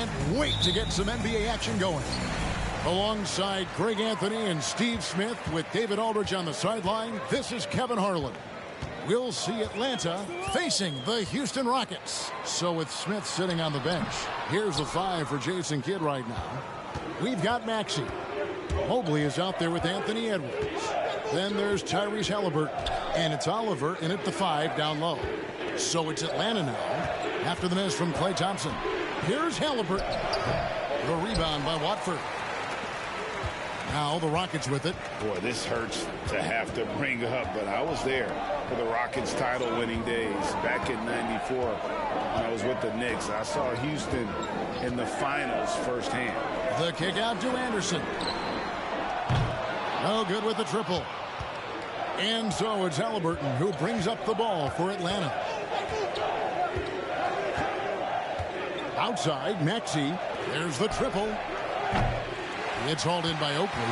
Can't wait to get some NBA action going. Alongside Greg Anthony and Steve Smith with David Aldridge on the sideline, this is Kevin Harlan. We'll see Atlanta facing the Houston Rockets. So with Smith sitting on the bench, here's the 5 for Jason Kidd right now. We've got Maxey. Mobley is out there with Anthony Edwards. Then there's Tyrese Halliburton. And it's Oliver in at the 5 down low. So it's Atlanta now after the miss from Klay Thompson. Here's Halliburton. The rebound by Watford. Now the Rockets with it. Boy, this hurts to have to bring up, but I was there for the Rockets title-winning days back in '94 when I was with the Knicks. I saw Houston in the finals firsthand. The kick out to Anderson. No good with the triple. And so it's Halliburton who brings up the ball for Atlanta. Outside, Maxey. There's the triple. It's hauled in by Oakley.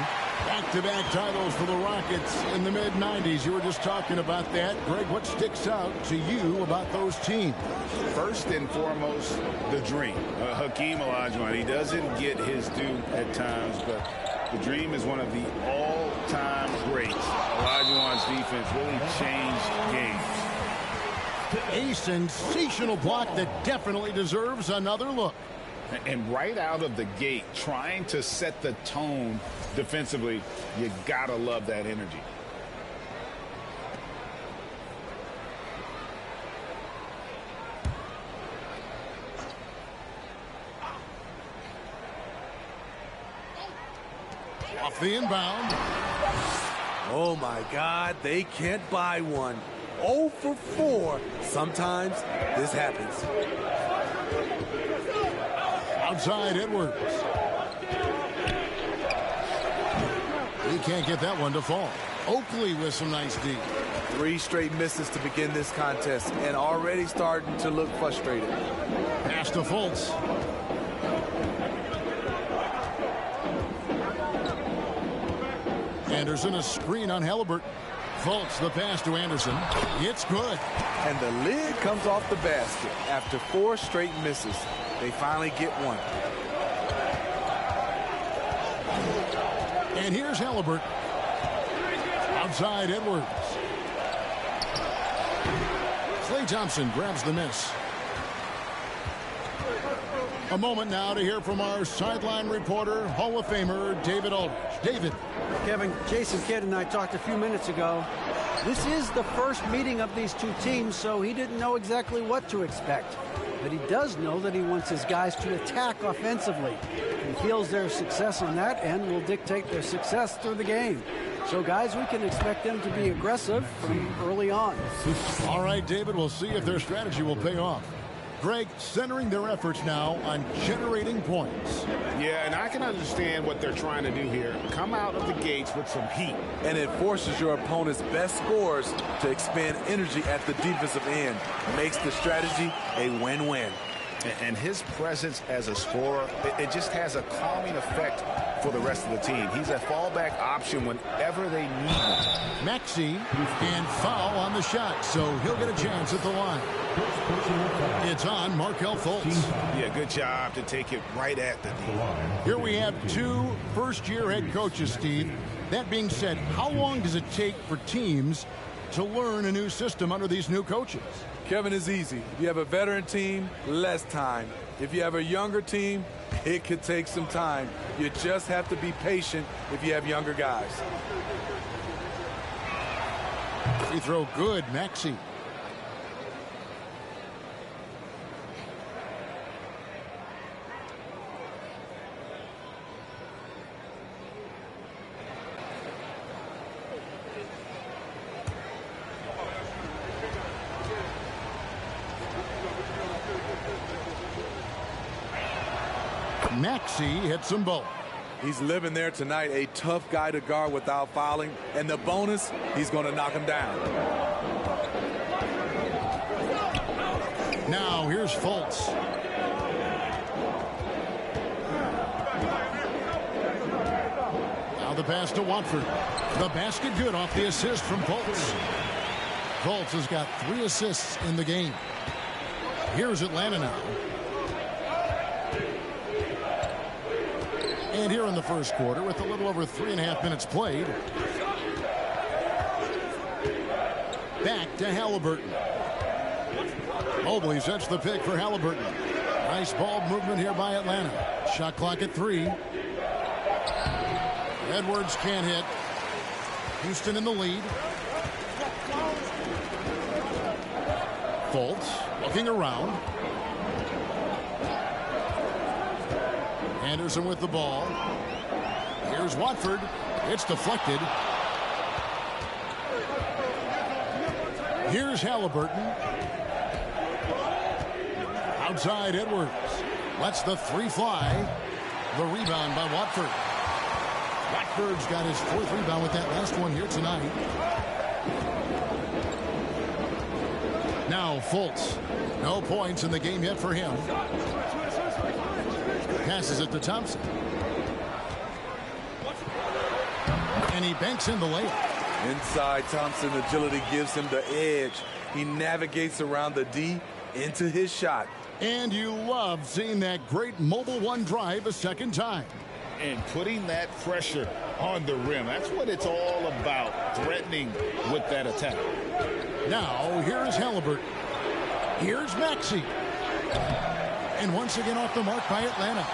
Back-to-back titles for the Rockets in the mid-90s. You were just talking about that. Greg, what sticks out to you about those teams? First and foremost, the dream. Hakeem Olajuwon, he doesn't get his due at times, but the dream is one of the all-time greats. Olajuwon's defense really changed games. A sensational block that definitely deserves another look. And right out of the gate, trying to set the tone defensively, you gotta love that energy. Off the inbound. Oh my God, they can't buy one. 0 for 4. Sometimes this happens. Outside Edwards. He can't get that one to fall. Oakley with some nice D. 3 straight misses to begin this contest and already starting to look frustrated. Pass to Fultz. Anderson a screen on Halliburton. Fultz the pass to Anderson. It's good. And the lid comes off the basket after 4 straight misses. They finally get one. And here's Halliburton. Outside Edwards. Klay Thompson grabs the miss. A moment now to hear from our sideline reporter, Hall of Famer David Aldridge. David. Kevin, Jason Kidd and I talked a few minutes ago. This is the first meeting of these two teams, so he didn't know exactly what to expect. But he does know that he wants his guys to attack offensively. He feels their success on that and will dictate their success through the game. So, guys, we can expect them to be aggressive from early on. All right, David, we'll see if their strategy will pay off. Greg, centering their efforts now on generating points. Yeah, and I can understand what they're trying to do here. Come out of the gates with some heat. And it forces your opponent's best scorers to expend energy at the defensive end. Makes the strategy a win-win. And his presence as a scorer, it just has a calming effect for the rest of the team. He's a fallback option whenever they need him. Maxey and foul on the shot, so he'll get a chance at the line. It's on Markelle Fultz. Yeah, good job to take it right at the D. Here we have 2 first-year head coaches, Steve. That being said, how long does it take for teams to learn a new system under these new coaches? Kevin, is easy. If you have a veteran team, less time. If you have a younger team, it could take some time. You just have to be patient if you have younger guys. Free throw good, Maxey. Maxey hits them both. He's living there tonight, a tough guy to guard without fouling. And the bonus, he's going to knock him down. Now here's Fultz. Now the pass to Watford. The basket good off the assist from Fultz. Fultz has got 3 assists in the game. Here's Atlanta now. And here in the first quarter, with a little over 3.5 minutes played, back to Halliburton. Mobley sets the pick for Halliburton. Nice ball movement here by Atlanta. Shot clock at 3. Edwards can't hit. Houston in the lead. Fultz looking around. Anderson with the ball. Here's Watford. It's deflected. Here's Halliburton. Outside Edwards. Lets the 3 fly. The rebound by Watford. Watford's got his 4th rebound with that last one here tonight. Now Fultz. No points in the game yet for him. Passes it to Thompson. And he banks in the layup. Inside, Thompson agility gives him the edge. He navigates around the D into his shot. And you love seeing that great mobile one drive a second time. And putting that pressure on the rim. That's what it's all about, threatening with that attack. Now, here's Halliburton. Here's Maxey. And once again off the mark by Atlanta.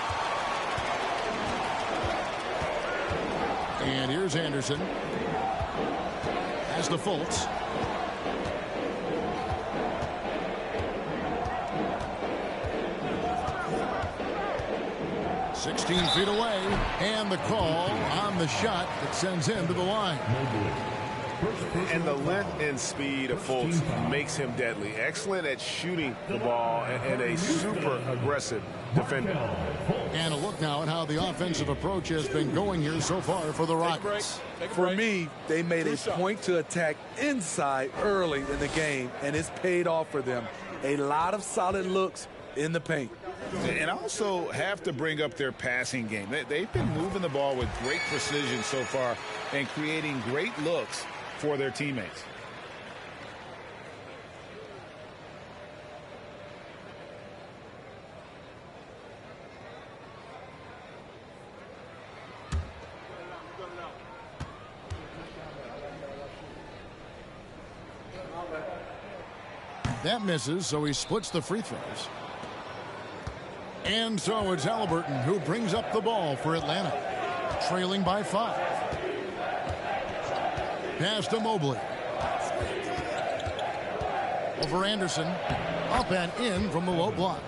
And here's Anderson. Has the Fultz. "16 feet away, and the call on the shot that sends him to the line." And the length and speed of Fultz makes him deadly. Excellent at shooting the ball and a super aggressive defender. And a look now at how the offensive approach has been going here so far for the Rockets. For me, they made a point to attack inside early in the game, and it's paid off for them. A lot of solid looks in the paint. And also have to bring up their passing game. They've been moving the ball with great precision so far and creating great looks for their teammates. That misses, so he splits the free throws. And so it's Halliburton who brings up the ball for Atlanta, trailing by 5. Pass to Mobley. Over Anderson. Up and in from the low block.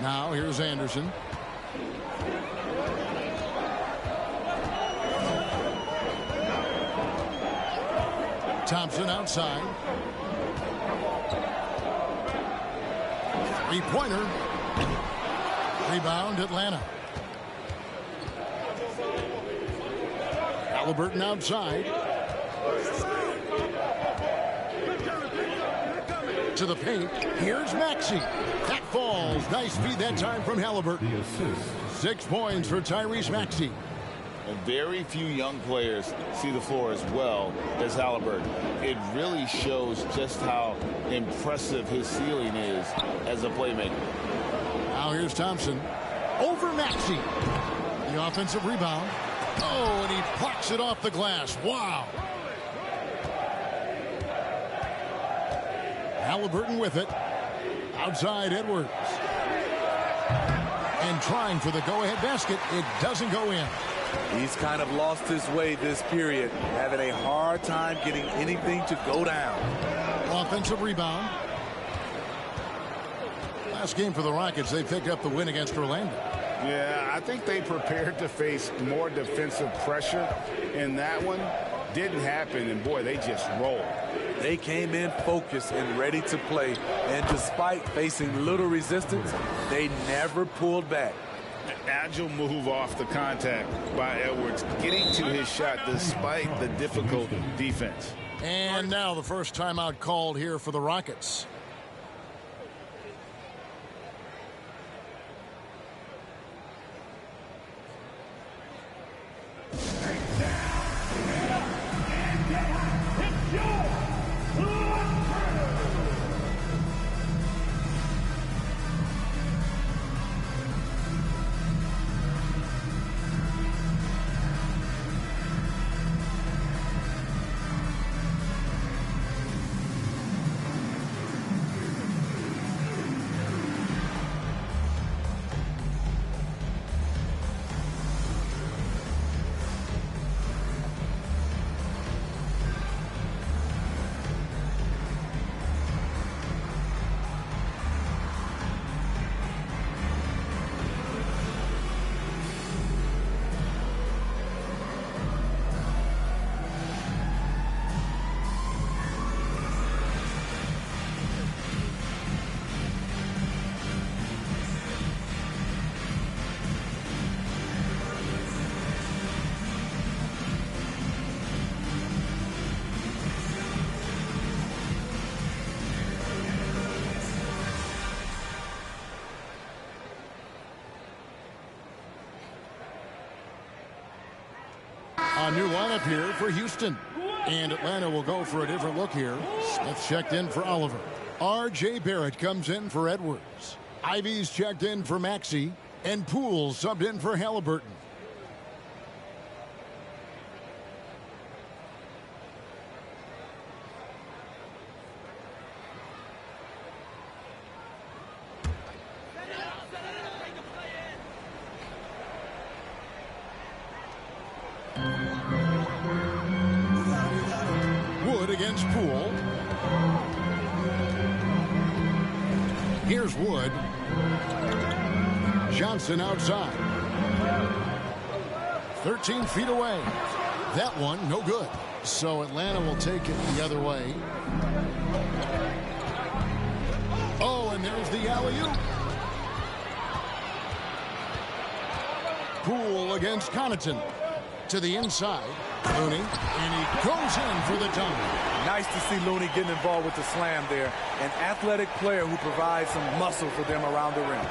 Now here's Anderson. Thompson outside. Three-pointer. Rebound Atlanta. Halliburton outside. To the paint. Here's Maxey. That falls. Nice feed that time from Halliburton. 6 points for Tyrese Maxey. And very few young players see the floor as well as Halliburton. It really shows just how impressive his ceiling is as a playmaker. Now here's Thompson. Over Maxey. The offensive rebound. Oh, and he plucks it off the glass. Wow. Halliburton with it. Outside Edwards. And trying for the go-ahead basket. It doesn't go in. He's kind of lost his way this period, having a hard time getting anything to go down. Offensive rebound. Last game for the Rockets, they picked up the win against Orlando. Yeah, I think they prepared to face more defensive pressure in that one. Didn't happen, and boy, they just rolled. They came in focused and ready to play, and despite facing little resistance, they never pulled back. Agile move off the contact by Edwards, getting to his shot despite the difficult defense. And now the first timeout called here for the Rockets. new lineup here for Houston. And Atlanta will go for a different look here. Smith checked in for Oliver. R.J. Barrett comes in for Edwards. Ivy's checked in for Maxey. And Poole subbed in for Halliburton. Wood against Poole. Here's Wood. Johnson outside. 13 feet away. That one, no good. So Atlanta will take it the other way. Oh, and there's the alley-oop. Poole against Connaughton. To the inside. Looney. And he goes in for the dunk. Nice to see Looney getting involved with the slam there. An athletic player who provides some muscle for them around the rim.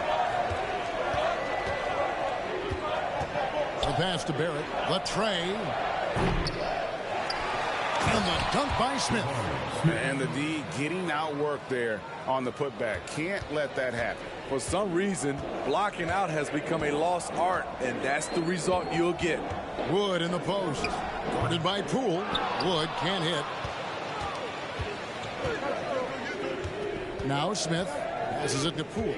The pass to Barrett. Latrey. And the dunk by Smith. And the D getting outworked there on the putback. Can't let that happen. For some reason, blocking out has become a lost art, and that's the result you'll get. Wood in the post. Guarded by Poole. Wood can't hit. Now Smith passes it to Poole.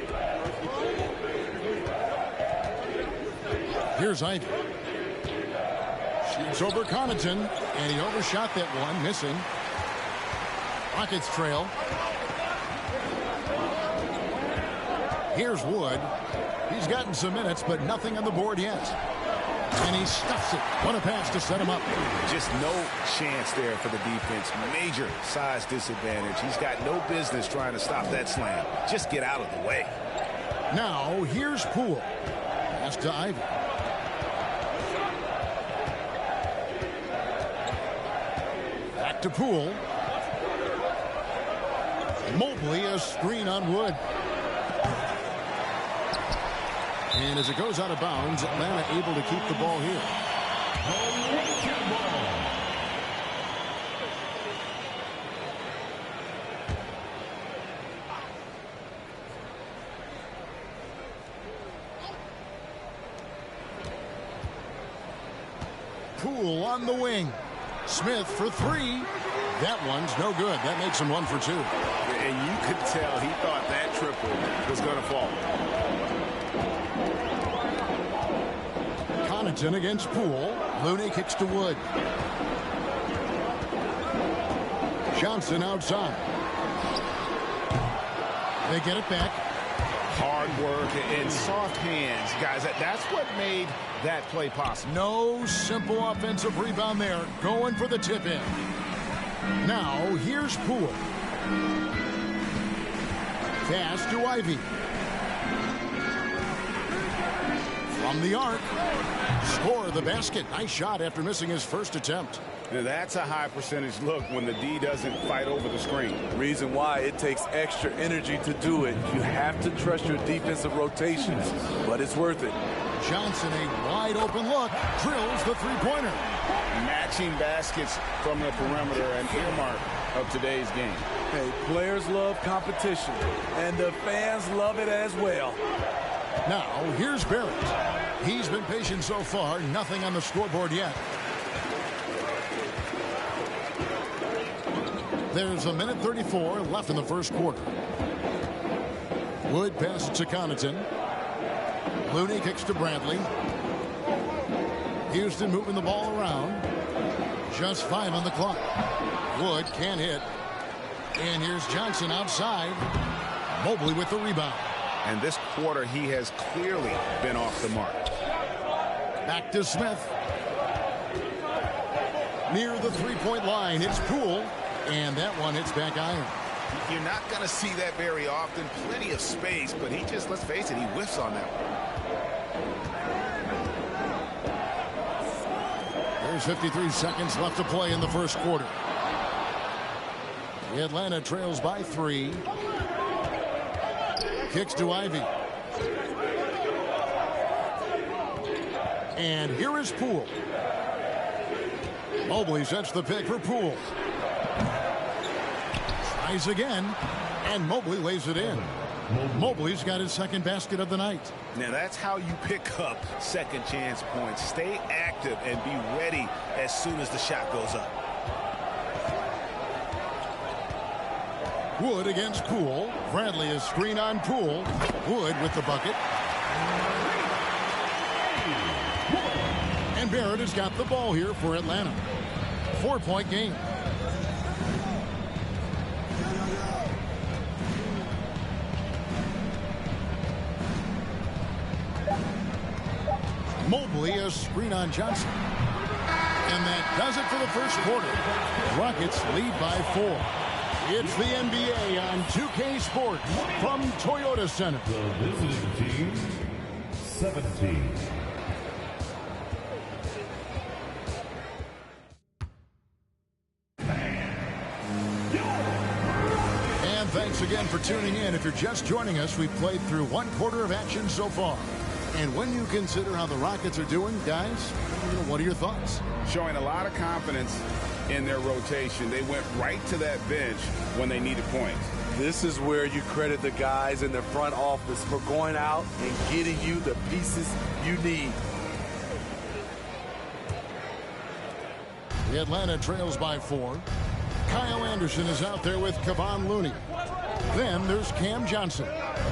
Here's Ivy. Shoots over Connaughton, and he overshot that one, missing. Rockets trail. Here's Wood. He's gotten some minutes, but nothing on the board yet. And he stuffs it. What a pass to set him up. Just no chance there for the defense. Major size disadvantage. He's got no business trying to stop that slam. Just get out of the way. Now, here's Poole. Pass to Ivy. Back to Poole. Mobley, a screen on Wood. And as it goes out of bounds, Atlanta able to keep the ball here. Poole on the wing. Smith for three. That one's no good. That makes him 1 for 2. And you could tell he thought that triple was going to fall. Connaughton against Poole. Looney kicks to Wood. Johnson outside. They get it back. Hard work and soft hands. Guys, that's what made that play possible. No simple offensive rebound there. Going for the tip in. Now, here's Poole. Pass to Ivy. From the arc. Score the basket. Nice shot after missing his first attempt. Now that's a high percentage look when the D doesn't fight over the screen. Reason why it takes extra energy to do it. You have to trust your defensive rotations, but it's worth it. Johnson, a wide open look, drills the three-pointer. Matching baskets from the perimeter, an earmark of today's game. Hey, players love competition, and the fans love it as well. Now, here's Barrett. He's been patient so far, nothing on the scoreboard yet. There's 1:34 left in the first quarter. Wood passes to Connaughton. Looney kicks to Bradley. Houston moving the ball around. Just 5 on the clock. Wood can't hit. And here's Johnson outside. Mobley with the rebound. And this quarter, he has clearly been off the mark. Back to Smith. Near the three-point line, it's Poole. And that one hits back iron. You're not going to see that very often. Plenty of space, but he just, let's face it, he whiffs on that one. There's 53 seconds left to play in the first quarter. The Atlanta trails by 3. Kicks to Ivy. And here is Poole. Mobley sets the pick for Poole. Tries again, and Mobley lays it in. Mobley's got his second basket of the night. Now that's how you pick up second chance points. Stay active and be ready as soon as the shot goes up. Wood against Poole. Bradley is screen on Poole. Wood with the bucket. And Barrett has got the ball here for Atlanta. 4-point game. Mobley a screen on Johnson. And that does it for the first quarter. Rockets lead by 4. It's the NBA on 2K Sports from Toyota Center. So this is team 17. And thanks again for tuning in. If you're just joining us, we've played through one quarter of action so far. And when you consider how the Rockets are doing, guys, what are your thoughts? Showing a lot of confidence in their rotation. They went right to that bench when they needed points. This is where you credit the guys in the front office for going out and getting you the pieces you need. The Atlanta trails by 4. Kyle Anderson is out there with Kevon Looney. Then there's Cam Johnson.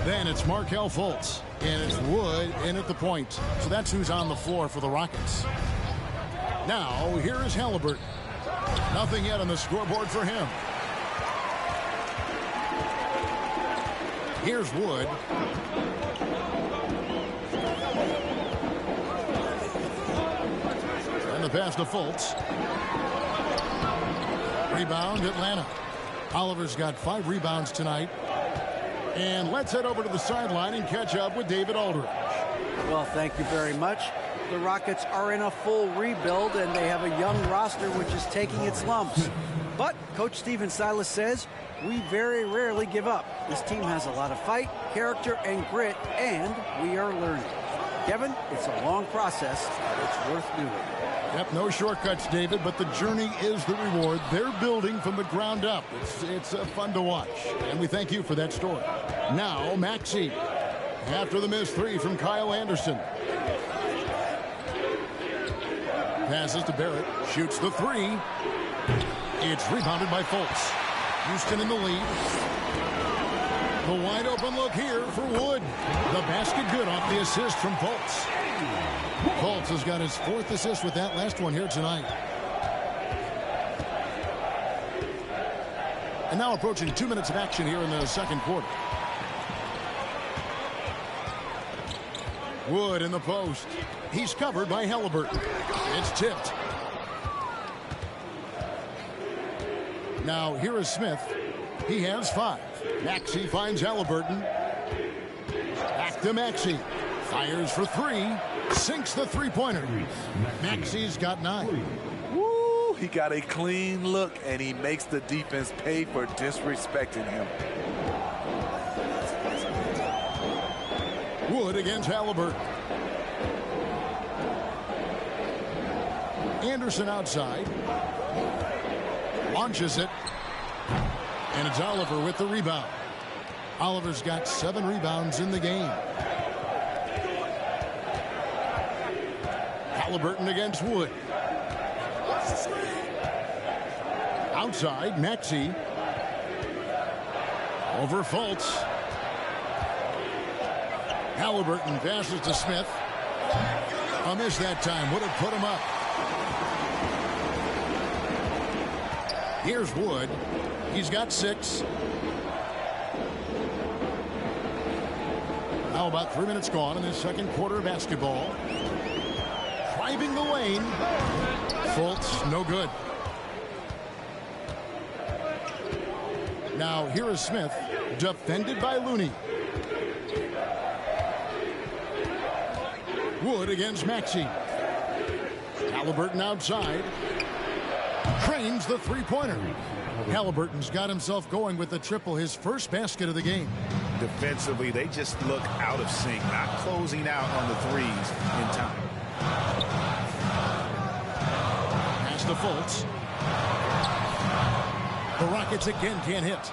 Then it's Markelle Fultz. And it's Wood in at the point. So that's who's on the floor for the Rockets. Now, here is Halliburton. Nothing yet on the scoreboard for him. Here's Wood. And the pass to Fultz. Rebound, Atlanta. Oliver's got 5 rebounds tonight. And let's head over to the sideline and catch up with David Aldridge. Well, thank you very much. The Rockets are in a full rebuild, and they have a young roster which is taking its lumps. But Coach Stephen Silas says, we very rarely give up. This team has a lot of fight, character, and grit, and we are learning. Kevin, it's a long process, but it's worth doing. Yep, no shortcuts, David, but the journey is the reward. They're building from the ground up. It's fun to watch, and we thank you for that story. Now, Maxey, after the missed 3 from Kyle Anderson. Passes to Barrett, shoots the 3. It's rebounded by Fultz. Houston in the lead. The wide open look here for Wood. The basket good off the assist from Fultz. Fultz has got his 4th assist with that last one here tonight. And now approaching 2 minutes of action here in the second quarter. Wood in the post. He's covered by Halliburton. It's tipped. Now here is Smith. He has 5. Maxey finds Halliburton. Back to Maxey. Fires for 3. Sinks the three-pointer. Maxey's got 9. Woo! He got a clean look, and he makes the defense pay for disrespecting him. Wood against Halliburton. Anderson outside. Launches it. And it's Oliver with the rebound. Oliver's got 7 rebounds in the game. Halliburton against Wood. Outside, Maxey. Over Fultz. Halliburton passes to Smith. A miss that time. Would have put him up. Here's Wood. He's got 6. Now about 3 minutes gone in this second quarter of basketball. Driving the lane. Fultz, no good. Now here is Smith, defended by Looney. Wood against Maxey. Halliburton outside. Trains the three-pointer. Halliburton's got himself going with the triple, his first basket of the game. Defensively, they just look out of sync, not closing out on the threes in time. It's to Fultz. The Rockets again can't hit.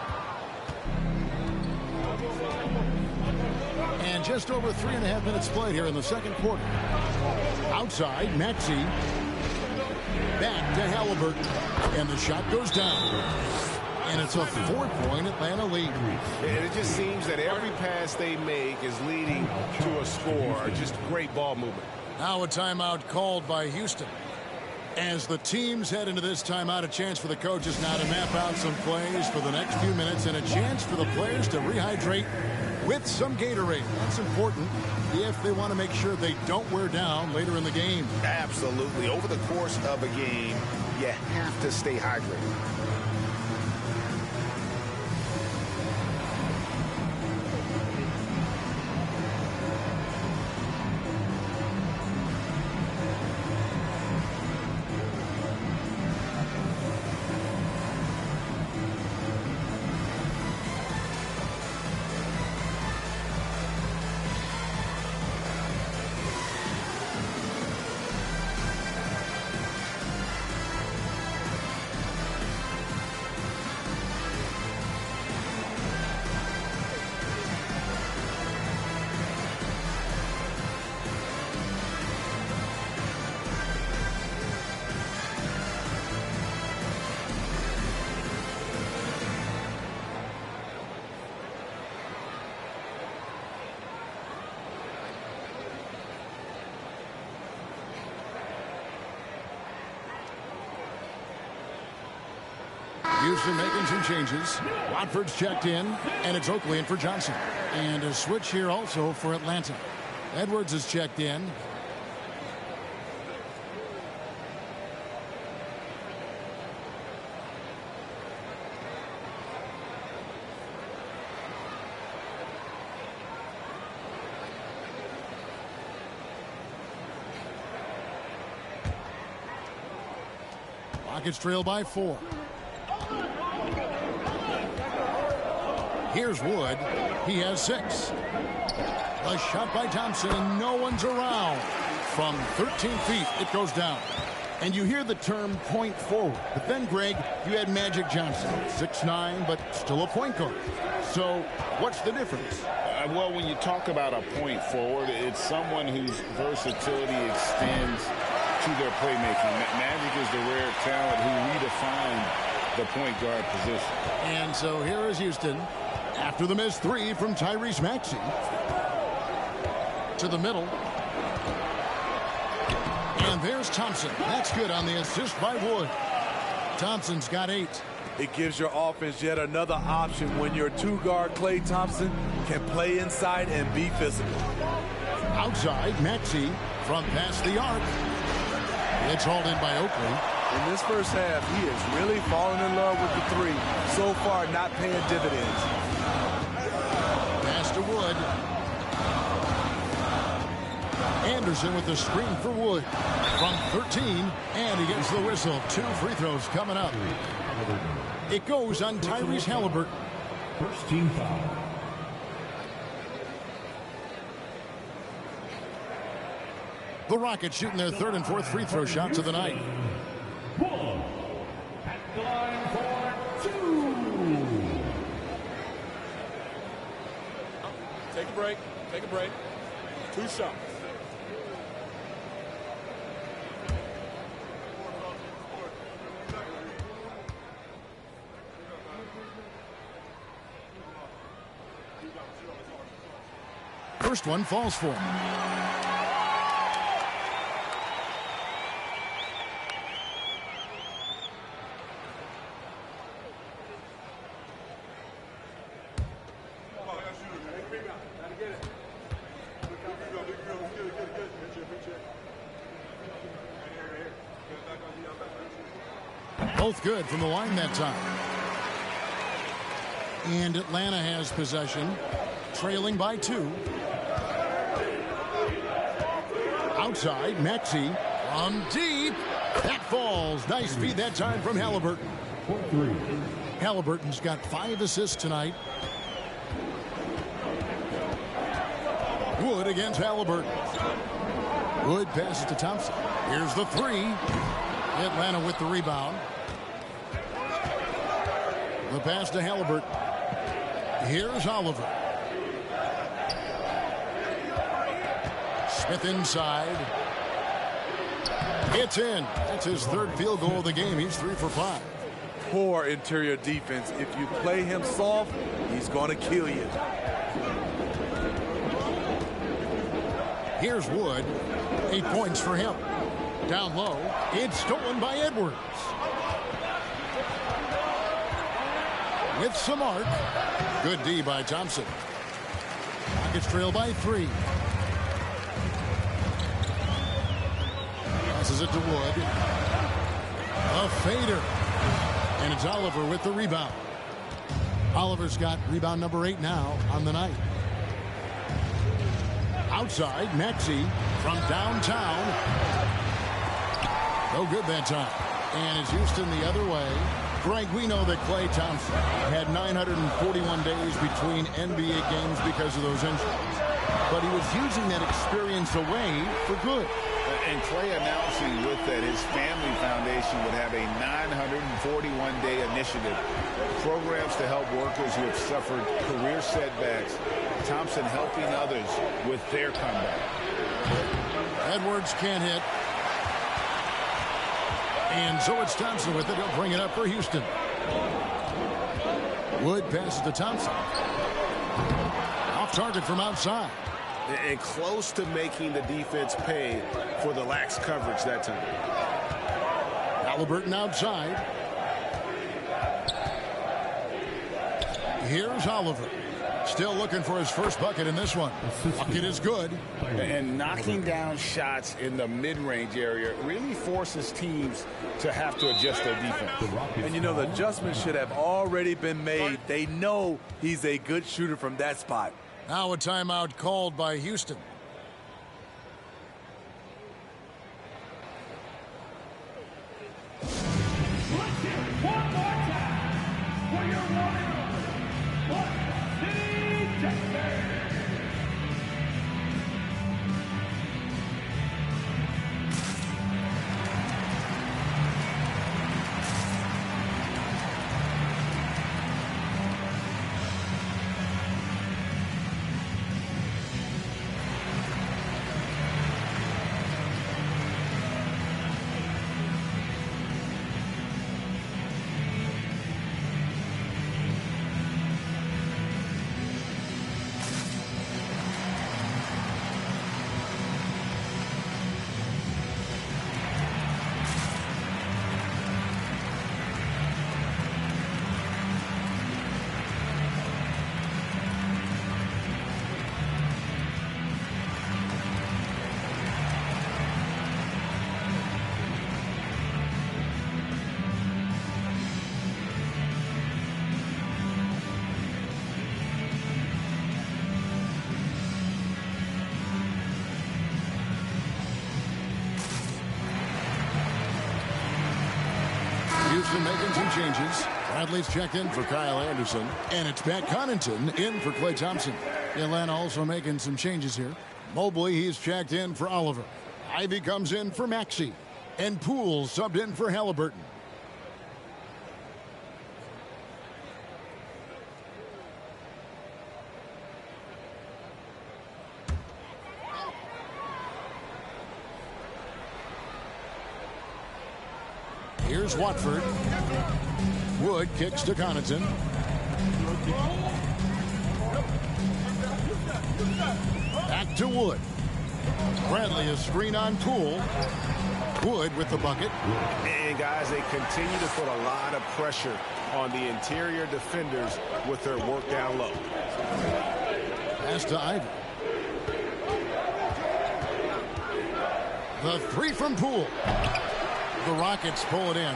And just over 3.5 minutes played here in the second quarter. Outside, Maxey. Back to Halliburton. And the shot goes down. And it's a 4-point Atlanta lead. And it just seems that every pass they make is leading to a score. Just great ball movement. Now a timeout called by Houston. As the teams head into this timeout, a chance for the coaches now to map out some plays for the next few minutes and a chance for the players to rehydrate with some Gatorade. That's important if they want to make sure they don't wear down later in the game. Absolutely. Over the course of a game, you have to stay hydrated. Houston making some changes. Watford's checked in, and it's Oakley in for Johnson. And a switch here also for Atlanta. Edwards is checked in. Rockets trail by 4. Here's Wood. He has 6. A shot by Thompson, and no one's around. From 13 feet, it goes down. And you hear the term point forward. But then, Greg, you had Magic Johnson, 6'9", but still a point guard. So what's the difference? Well, when you talk about a point forward, it's someone whose versatility extends to their playmaking. Magic is the rare talent who redefined the point guard position. And so here is Houston. After the missed 3 from Tyrese Maxey. To the middle. And there's Thompson. That's good on the assist by Wood. Thompson's got 8. It gives your offense yet another option when your 2-guard Klay Thompson can play inside and be physical. Outside, Maxey from past the arc. It's hauled in by Oakley. In this first half, he is really falling in love with the 3. So far, not paying dividends. Pass to Wood. Anderson with the screen for Wood. From 13, and he gets the whistle. 2 free throws coming up. It goes on Tyrese Halliburton. First team foul. The Rockets shooting their 3rd and 4th free throw shots of the night. One. At the line for 2. Take a break. Take a break. 2 shots. First one falls for him. Both good from the line that time. And Atlanta has possession, trailing by 2. Outside, Maxey from deep. That falls. Nice feed that time from Halliburton. 3. Halliburton's got 5 assists tonight. Wood against Halliburton. Wood passes to Thompson. Here's the 3. Atlanta with the rebound. The pass to Halliburton. Here's Oliver. Smith inside. It's in. That's his third field goal of the game. He's 3 for 5. Poor interior defense. If you play him soft, he's going to kill you. Here's Wood. 8 points for him. Down low. It's stolen by Edwards. With some arc. Good D by Thompson. Rockets trail by 3. Passes it to Wood. A fader. And it's Oliver with the rebound. Oliver's got rebound number 8 now on the night. Outside, Maxey from downtown. No good that time. And it's Houston the other way. Greg, we know that Klay Thompson had 941 days between NBA games because of those injuries. But he was using that experience away for good. And Klay announcing with that his family foundation would have a 941-day initiative. Programs to help workers who have suffered career setbacks. Thompson helping others with their comeback. Edwards can't hit. And so it's Thompson with it. He'll bring it up for Houston. Wood passes to Thompson. Off target from outside. And close to making the defense pay for the lax coverage that time. Halliburton outside. Here's Oliver. Still looking for his first bucket in this one. Bucket is good. And knocking down shots in the mid-range area really forces teams to have to adjust their defense. And you know, the adjustments should have already been made. They know he's a good shooter from that spot. Now a timeout called by Houston. One more time for your Houston making some changes. Bradley's checked in for Kyle Anderson. And it's Pat Connaughton in for Klay Thompson. Atlanta also making some changes here. Mobley, he's checked in for Oliver. Ivy comes in for Maxey. And Poole subbed in for Halliburton. Here's Watford. Wood kicks to Connaughton. Back to Wood. Bradley a screen on Poole. Wood with the bucket. And guys, they continue to put a lot of pressure on the interior defenders with their work down low. Pass to Ivy. The three from Poole. The Rockets pull it in.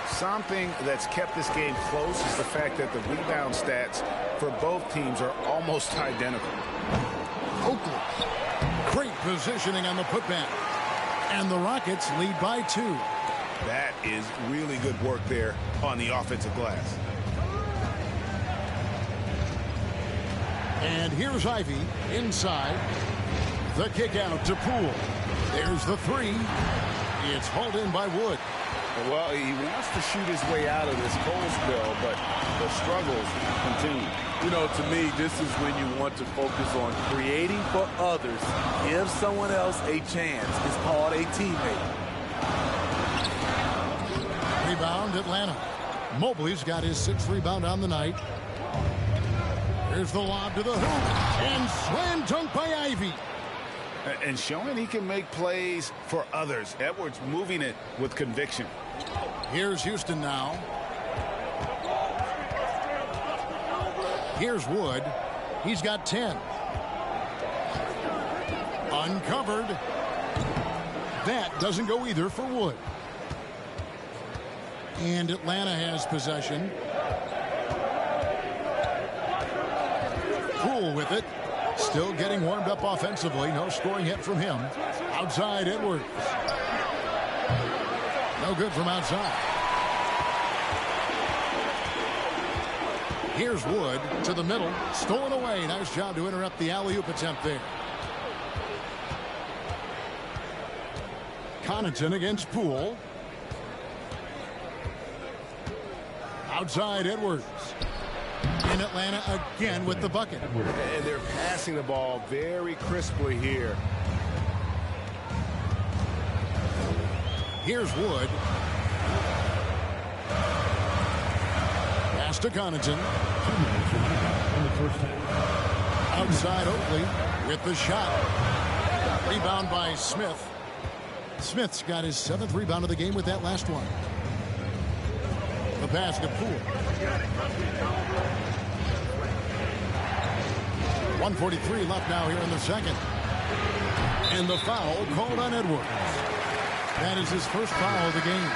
Something that's kept this game close is the fact that the rebound stats for both teams are almost identical. Oakley. Great positioning on the putback. And the Rockets lead by 2. That is really good work there on the offensive glass. And here's Ivy inside. The kick out to Poole. There's the 3. It's hauled in by Wood. Well, he wants to shoot his way out of this cold spell, but the struggles continue. You know, to me, this is when you want to focus on creating for others. Give someone else a chance. It's called a teammate. Rebound, Atlanta. Mobley's got his 6th rebound on the night. Here's the lob to the hoop. And slam dunk by Ivy. And showing he can make plays for others. Edwards moving it with conviction. Here's Houston now. Here's Wood. He's got 10. Uncovered. That doesn't go either for Wood. And Atlanta has possession. Poole with it. Still getting warmed up offensively. No scoring yet from him. Outside Edwards. No good from outside. Here's Wood to the middle. Stolen away. Nice job to interrupt the alley-oop attempt there. Connaughton against Poole. Outside Edwards. In Atlanta again with the bucket. And they're passing the ball very crisply here. Here's Wood. Pass to Connaughton. Outside Oakley with the shot. Rebound by Smith. Smith's got his 7th rebound of the game with that last one. The pass to Poole. 1:43 left now here in the second. And the foul called on Edwards. That is his first foul of the game.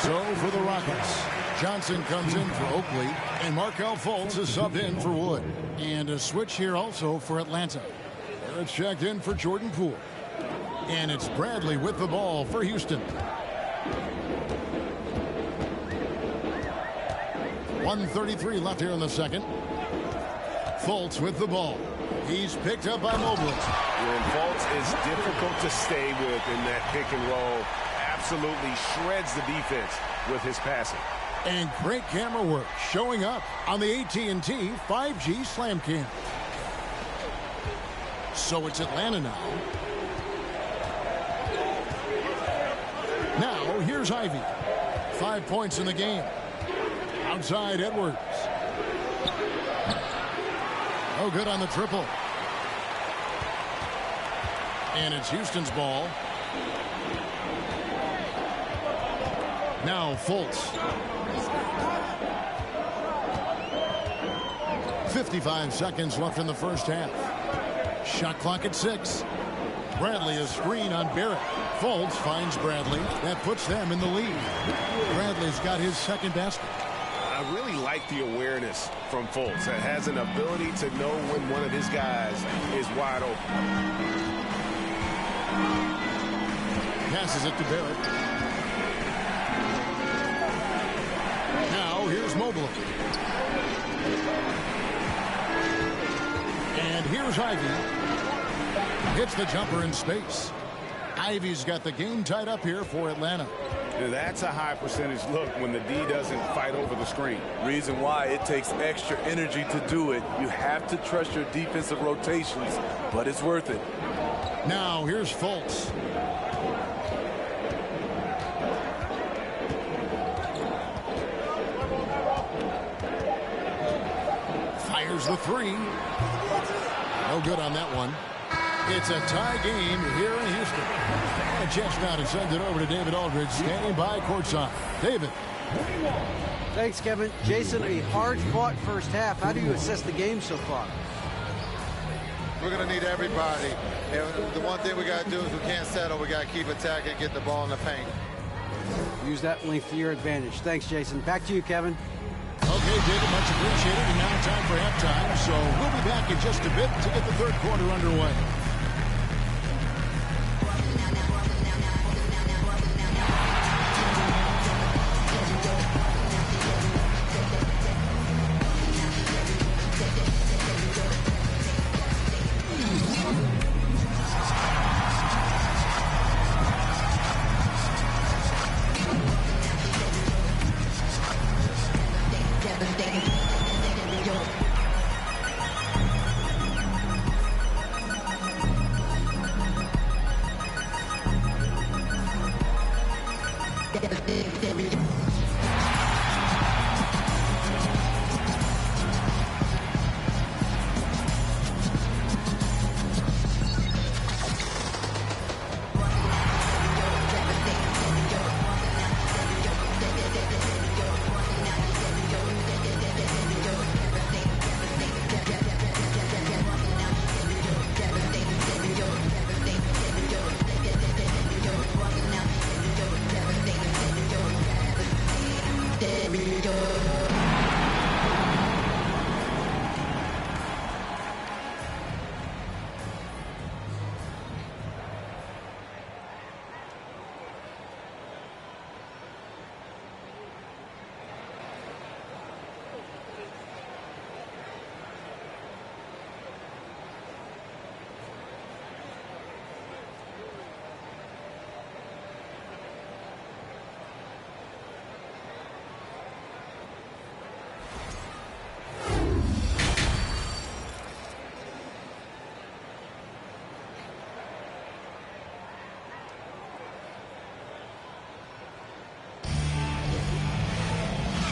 So for the Rockets, Johnson comes in for Oakley, and Markelle Fultz is subbed in for Wood. And a switch here also for Atlanta. They're checked in for Jordan Poole. And it's Bradley with the ball for Houston. 1:33 left here in the second. Fultz with the ball. He's picked up by Mobley. When Fultz is difficult to stay with in that pick and roll, absolutely shreds the defense with his passing. And great camera work showing up on the AT&T 5G Slam Cam. So it's Atlanta now. Now here's Ivy. 5 points in the game. Outside Edwards. No good on the triple. And it's Houston's ball. Now Fultz. 55 seconds left in the first half. Shot clock at 6. Bradley a screen on Barrett. Fultz finds Bradley. That puts them in the lead. Bradley's got his 2nd basket. I really like the awareness from Fultz. That has an ability to know when one of his guys is wide open. Passes it to Barrett. Now here's Mobley. And here's Ivy. Hits the jumper in space. Ivy's got the game tied up here for Atlanta. That's a high percentage look when the D doesn't fight over the screen. Reason why it takes extra energy to do it. You have to trust your defensive rotations, but it's worth it. Now here's Fultz. Fires the 3. No good on that one. It's a tie game here in Houston. And a chance now to send it over to David Aldridge, standing by courtside. David. Thanks, Kevin. Jason, a hard-fought first half. How do you assess the game so far? We're going to need everybody. And the one thing we got to do is we can't settle. We got to keep attacking, get the ball in the paint. Use that length to your advantage. Thanks, Jason. Back to you, Kevin. Okay, David, much appreciated. And now time for halftime. So we'll be back in just a bit to get the third quarter underway.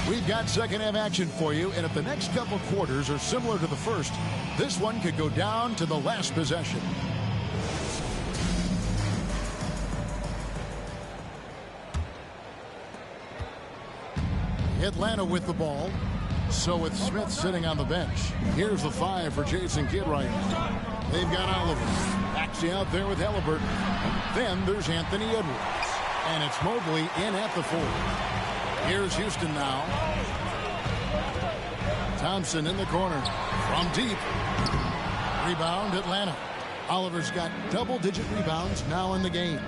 We've got second half action for you, and if the next couple quarters are similar to the first, this one could go down to the last possession. Atlanta with the ball. So with Smith sitting on the bench. Here's the 5 for Jason Kidwright. They've got Oliver. Actually out there with Halliburton. Then there's Anthony Edwards. And it's Mobley in at the 4. Here's Houston now. Thompson in the corner. From deep. Rebound Atlanta. Oliver's got double-digit rebounds now in the game.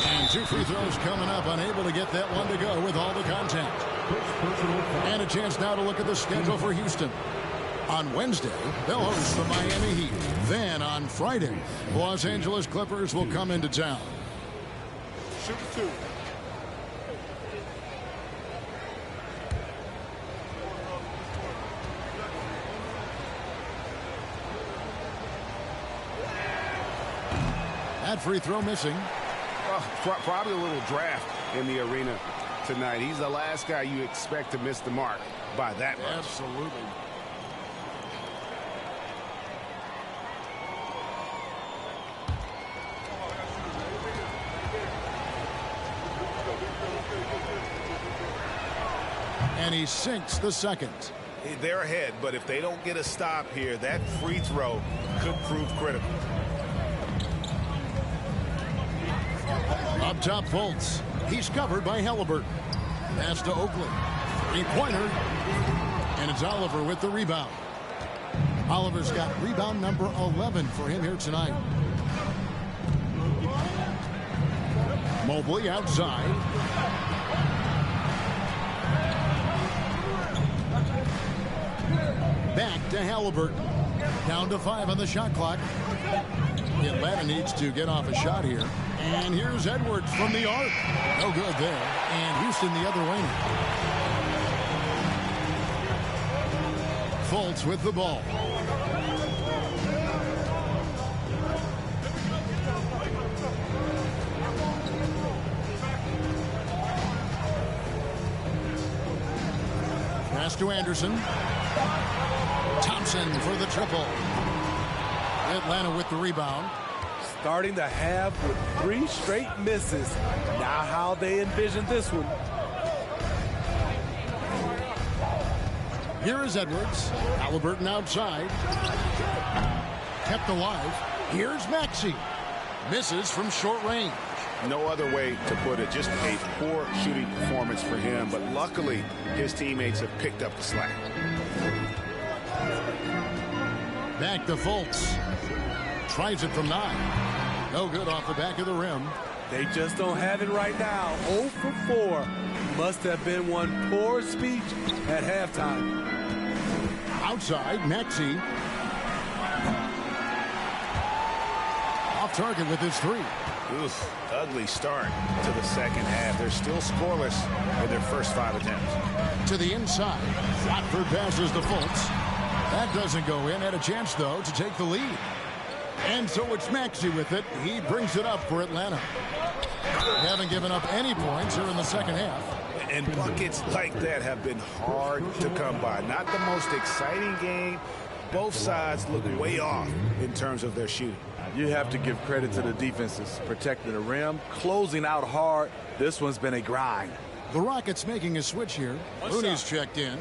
And 2 free throws coming up. Unable to get that one to go with all the contact. And a chance now to look at the schedule for Houston. On Wednesday, they'll host the Miami Heat. Then on Friday, Los Angeles Clippers will come into town. Shoot 2. That free throw missing. Probably a little draft in the arena tonight. He's the last guy you expect to miss the mark by that much. Absolutely. And he sinks the second. They're ahead, but if they don't get a stop here, that free throw could prove critical. Up top, Fultz. He's covered by Halliburton. Pass to Oakley. Three-pointer. And it's Oliver with the rebound. Oliver's got rebound number 11 for him here tonight. Mobley outside. Back to Halliburton. Down to 5 on the shot clock. Atlanta needs to get off a shot here. And here's Edwards from the arc. No good there. And Houston the other way. Fultz with the ball. Pass to Anderson. Thompson for the triple. Atlanta with the rebound. Starting the half with 3 straight misses. Now how they envision this one. Here is Edwards. Halliburton outside. Kept alive. Here's Maxey. Misses from short range. No other way to put it. Just a poor shooting performance for him. But luckily, his teammates have picked up the slack. Back to Fultz. Tries it from 9. No good off the back of the rim. They just don't have it right now. 0 for 4. Must have been one poor speech at halftime. Outside, Maxey. Off target with his 3. Oof, ugly start to the second half. They're still scoreless in their first 5 attempts. To the inside. Watford passes to Fultz. That doesn't go in. Had a chance, though, to take the lead. And so it's Maxey with it. He brings it up for Atlanta. They haven't given up any points here in the second half. And buckets like that have been hard to come by. Not the most exciting game. Both sides look way off in terms of their shooting. You have to give credit to the defenses, protecting the rim, closing out hard. This one's been a grind. The Rockets making a switch here. Looney's checked in.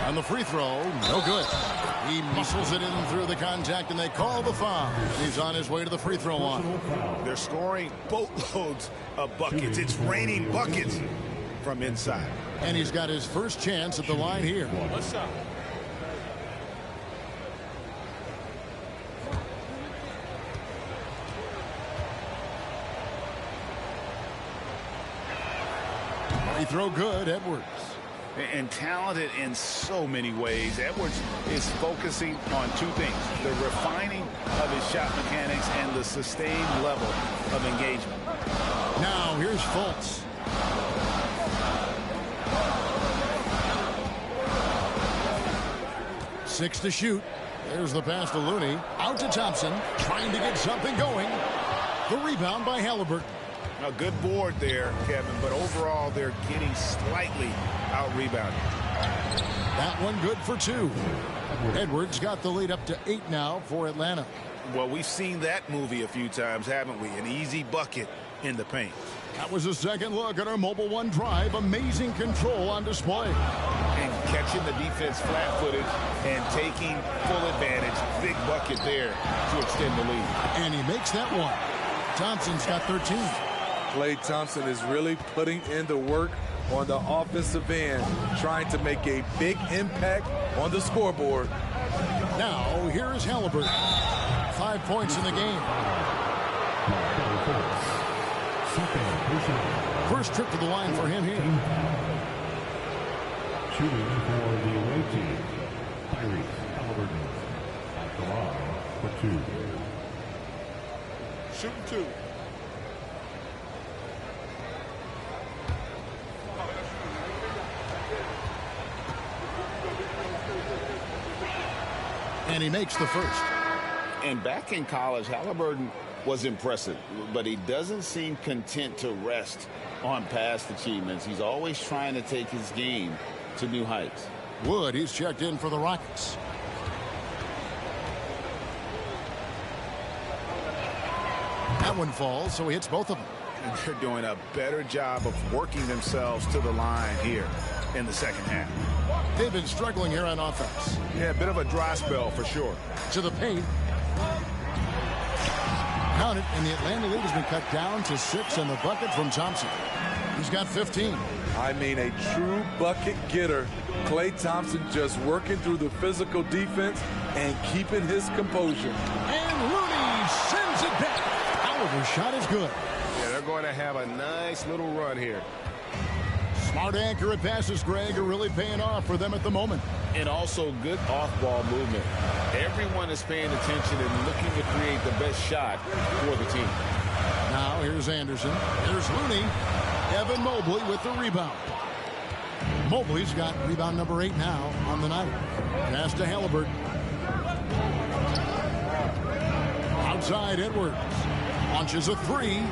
On the free throw, no good. He muscles it in through the contact, and they call the foul. He's on his way to the free throw line. They're scoring boatloads of buckets. It's raining buckets from inside. And he's got his first chance at the line here. What's up? Free throw good, Edwards. And talented in so many ways. Edwards is focusing on two things: the refining of his shot mechanics and the sustained level of engagement. Now here's Fultz. Six to shoot. There's the pass to Looney. Out to Thompson, trying to get something going. The rebound by Halliburton. A good board there, Kevin, but overall they're getting slightly out-rebounded. That one good for two. Edwards got the lead up to 8 now for Atlanta. Well, we've seen that movie a few times, haven't we? An easy bucket in the paint. That was a second look at our Mobile One drive. Amazing control on display. And catching the defense flat-footed and taking full advantage. Big bucket there to extend the lead. And he makes that one. Thompson's got 13. Klay Thompson is really putting in the work on the offensive end, trying to make a big impact on the scoreboard. Now, here is Halliburton. 5 points in the game. First trip to the line for him here. Shooting for the away team, Tyrese Halliburton at the line for 2. Shooting 2. And he makes the first. And back in college, Halliburton was impressive, but he doesn't seem content to rest on past achievements. He's always trying to take his game to new heights. Wood, he's checked in for the Rockets. That one falls, so he hits both of them. And they're doing a better job of working themselves to the line here in the second half. They've been struggling here on offense. Yeah, a bit of a dry spell for sure. To the paint. Count it, and the Atlanta lead has been cut down to 6 on the bucket from Thompson. He's got 15. I mean, a true bucket getter. Klay Thompson just working through the physical defense and keeping his composure. And Looney sends it back. However, shot is good. Yeah, they're going to have a nice little run here. Smart, accurate passes, Greg, are really paying off for them at the moment. And also good off-ball movement. Everyone is paying attention and looking to create the best shot for the team. Now here's Anderson. Here's Looney. Evan Mobley with the rebound. Mobley's got rebound number 8 now on the night. Pass to Halliburton. Outside, Edwards. Launches a 3.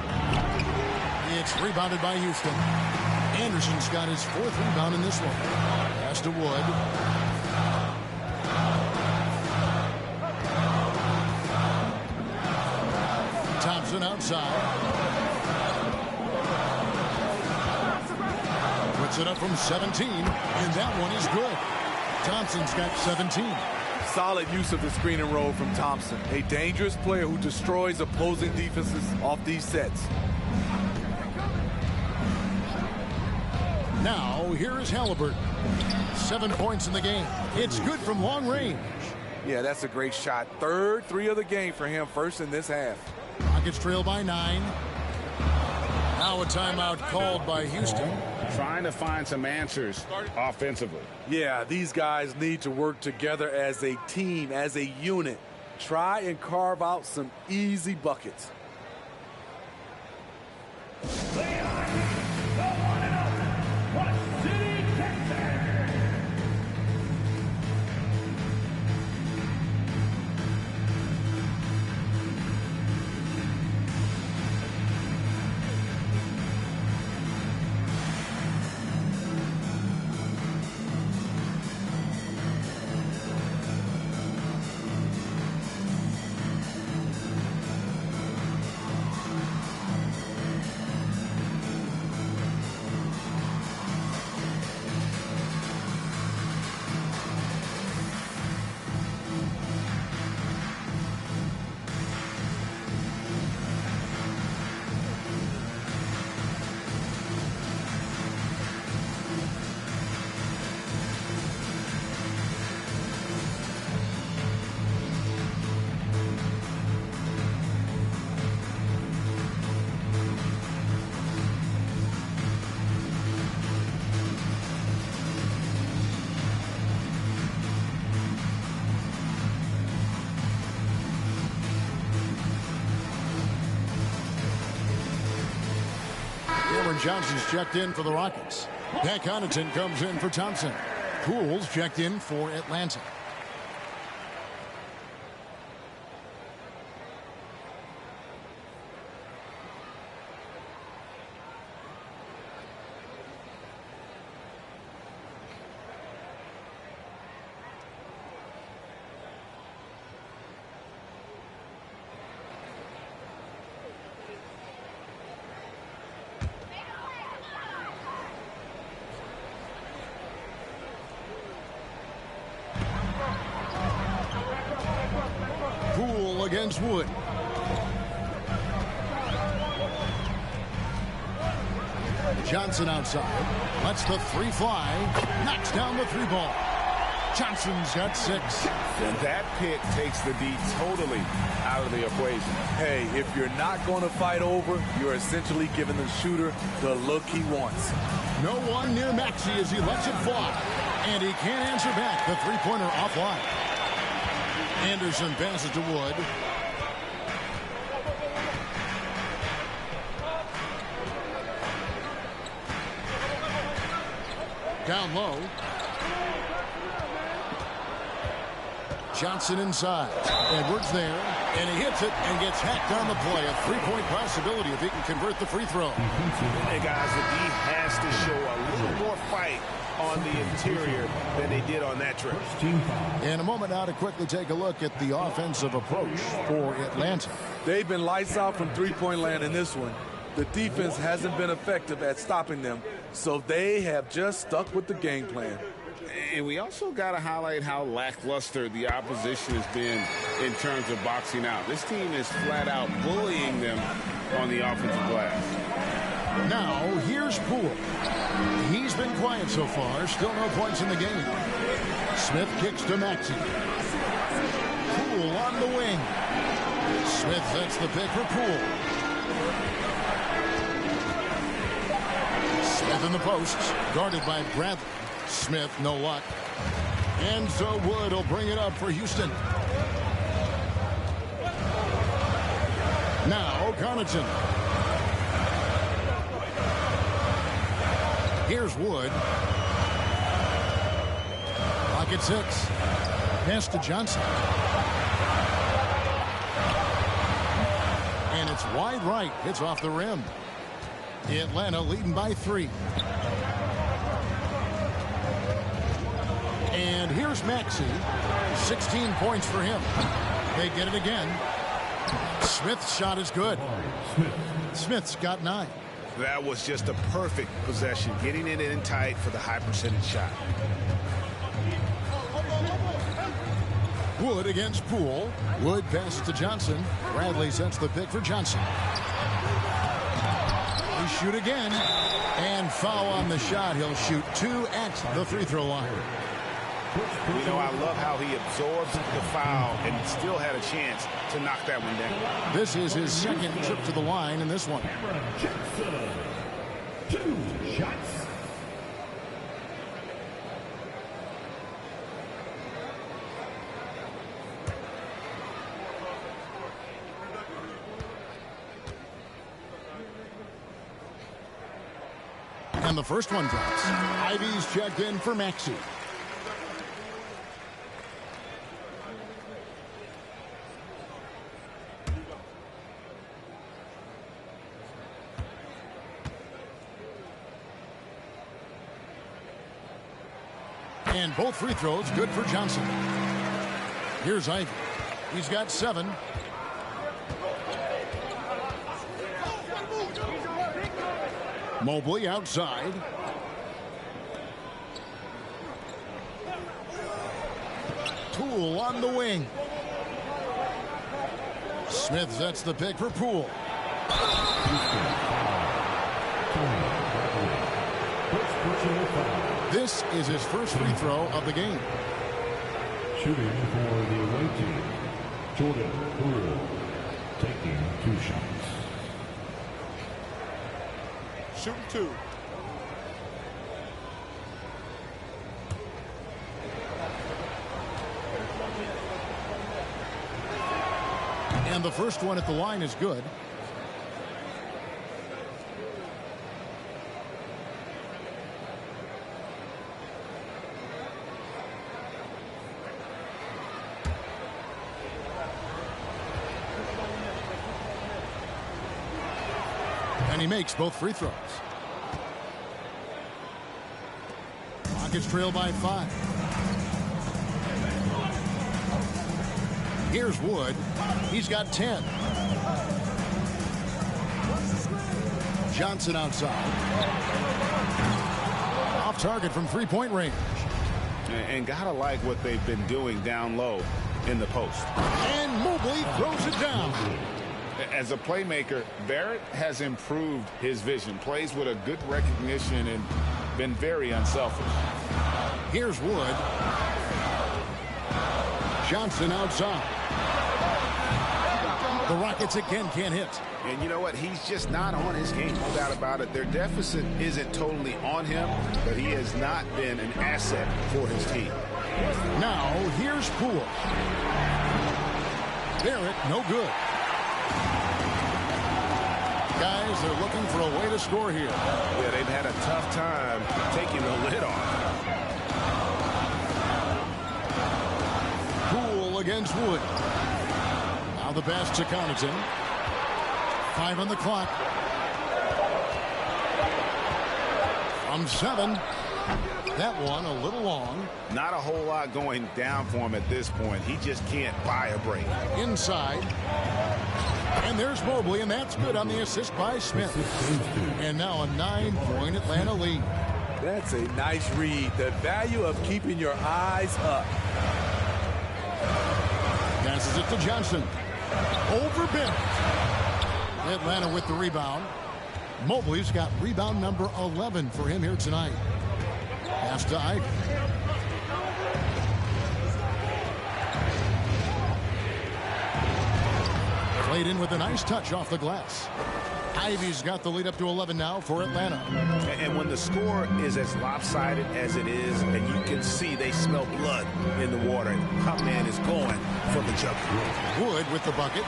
It's rebounded by Houston. Anderson's got his 4th rebound in this one. Pass to Wood. Thompson outside. Puts it up from 17, and that one is good. Thompson's got 17. Solid use of the screen and roll from Thompson. A dangerous player who destroys opposing defenses off these sets. Now, here is Halliburton. 7 points in the game. It's good from long range. Yeah, that's a great shot. 3rd 3 of the game for him, first in this half. Rockets trail by 9. Now a timeout called by Houston. Trying to find some answers offensively. Yeah, these guys need to work together as a team, as a unit. Try and carve out some easy buckets. Cameron Johnson's checked in for the Rockets. Pat Connaughton comes in for Thompson. Poole's checked in for Atlanta. Poole against Wood. Johnson outside. Lets the three fly. Knocks down the three ball. Johnson's got 6. And that pick takes the D totally out of the equation. Hey, if you're not going to fight over, you're essentially giving the shooter the look he wants. No one near Maxey as he lets it fly. And he can't answer back. The three-pointer offline. Anderson passes to Wood. Down low. Johnson inside. Edwards there. And he hits it and gets hacked on the play. A three-point possibility if he can convert the free throw. Hey, guys, the D has to show a little more fight on the interior than they did on that trip. In a moment now to quickly take a look at the offensive approach for Atlanta. They've been lights out from three-point land in this one. The defense hasn't been effective at stopping them, so they have just stuck with the game plan. And we also got to highlight how lackluster the opposition has been in terms of boxing out. This team is flat out bullying them on the offensive glass. Now, here's Poole. He's been quiet so far. Still no points in the game. Smith kicks to Maxey. Poole on the wing. Smith sets the pick for Poole. Smith in the posts. Guarded by Bradley. Smith, no luck. And so Wood will bring it up for Houston. Now, Connaughton. Here's Wood. Pocket 6. Pass to Johnson. And it's wide right. Hits off the rim. Atlanta leading by 3. And here's Maxey. 16 points for him. They get it again. Smith's shot is good. Smith's got 9. That was just a perfect possession, getting it in tight for the high percentage shot. Wood against Poole. Wood passes to Johnson. Bradley sets the pick for Johnson. He shoot again. And foul on the shot. He'll shoot 2 at the free throw line. You know, I love how he absorbs the foul and still had a chance to knock that one down. This is his second trip to the line in this one. 2 shots. And the first one drops. Ivy's checked in for Maxey. And both free throws good for Johnson. Here's Ivy. He's got 7. Mobley outside. Poole on the wing. Smith sets the pick for Poole. This is his first free throw of the game. Shooting for the away team, Jordan Poole, taking 2 shots. Shooting 2. And the first one at the line is good. And he makes both free throws. Rockets trail by 5. Here's Wood. He's got 10. Johnson outside. Off target from three-point range. And gotta like what they've been doing down low in the post. And Mobley throws it down. As a playmaker, Barrett has improved his vision. Plays with a good recognition and been very unselfish. Here's Wood. Johnson outside. The Rockets again can't hit. And you know what? He's just not on his game. No doubt about it. Their deficit isn't totally on him, but he has not been an asset for his team. Now, here's Poole. Barrett, no good. Guys, they're looking for a way to score here. Yeah, they've had a tough time taking the lid off. Poole against Wood. Now the pass to Connaughton. 5 on the clock. From 7. That one a little long. Not a whole lot going down for him at this point. He just can't buy a break. Inside. And there's Mobley, and that's good on the assist by Smith. And now a 9-point Atlanta lead. That's a nice read. The value of keeping your eyes up. Passes it to Johnson. Over Bennett. Atlanta with the rebound. Mobley's got rebound number 11 for him here tonight. Pass to Ivy. Played in with a nice touch off the glass. Ivy's got the lead up to 11 now for Atlanta. And when the score is as lopsided as it is, and you can see they smell blood in the water, Hot Man is going for the jump. Wood with the bucket.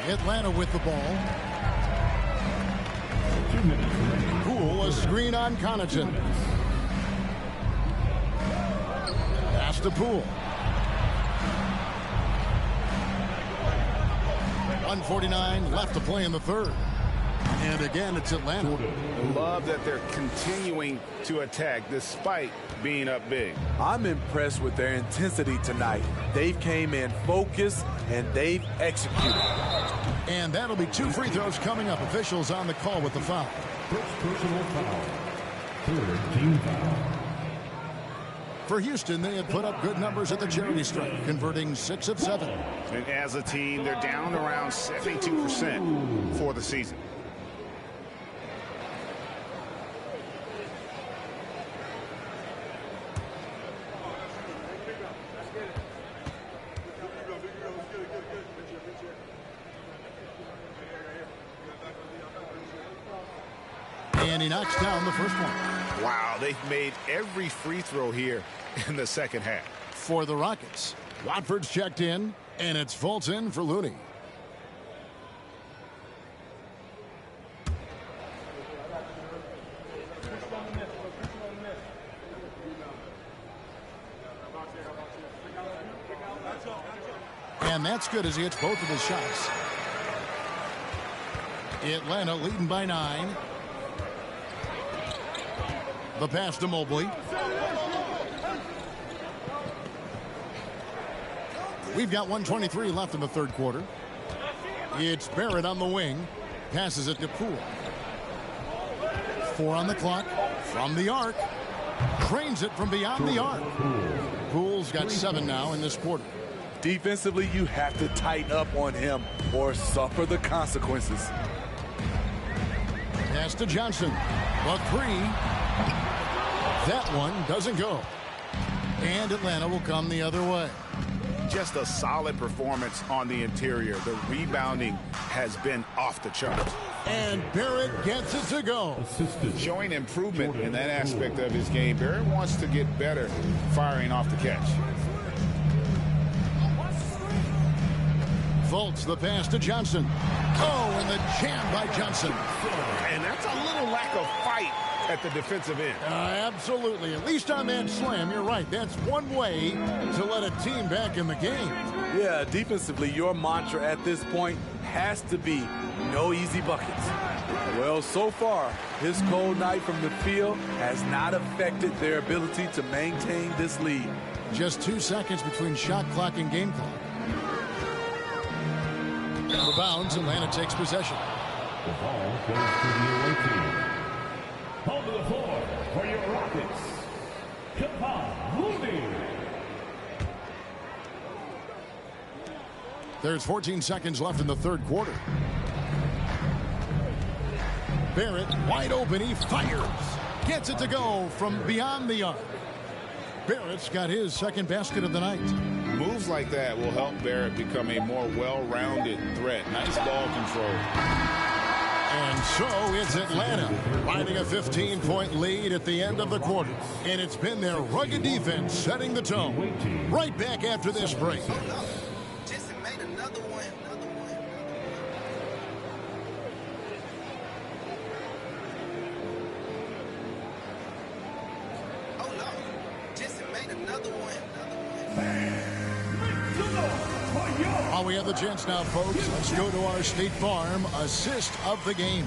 Atlanta with the ball. Poole, a screen on Connaughton. Pass to Poole. 1:49 left to play in the third. And again, it's Atlanta. Love that they're continuing to attack despite being up big. I'm impressed with their intensity tonight. They've came in focused and they've executed. And that'll be 2 free throws coming up. Officials on the call with the foul. First personal foul. Third team foul. For Houston, they had put up good numbers at the charity stripe, converting 6 of 7. And as a team, they're down around 72% for the season. And he knocks down the first one. Wow, they've made every free throw here in the second half. For the Rockets, Watford's checked in, and it's Fultz in for Looney. And that's good as he hits both of his shots. Atlanta leading by 9. The pass to Mobley. We've got 1:23 left in the third quarter. It's Barrett on the wing. Passes it to Poole. 4 on the clock. From the arc. Trains it from beyond the arc. Poole's got 7 now in this quarter. Defensively, you have to tighten up on him or suffer the consequences. Pass to Johnson. A 3. That one doesn't go. And Atlanta will come the other way. Just a solid performance on the interior. The rebounding has been off the charts. And Barrett gets it to go. Showing improvement in that aspect of his game. Barrett wants to get better firing off the catch. Fultz, the pass to Johnson. Oh, and the jam by Johnson. And that's a little lack of fight at the defensive end. Absolutely. At least on that slam, you're right. That's one way to let a team back in the game. Yeah, defensively, your mantra at this point has to be no easy buckets. Well, so far, this cold night from the field has not affected their ability to maintain this lead. Just 2 seconds between shot clock and game clock. Out of bounds, Atlanta takes possession. The ball goes to the away team. Ball to the floor for your Rockets. Kevin Looney. There's 14 seconds left in the third quarter. Barrett wide open, he fires. Gets it to go from beyond the arc. Barrett's got his second basket of the night. Moves like that will help Barrett become a more well-rounded threat. Nice ball control. And so it's Atlanta riding a 15-point lead at the end of the quarter. And it's been their rugged defense setting the tone. Right back after this break. While we have the chance now, folks, let's go to our State Farm assist of the game.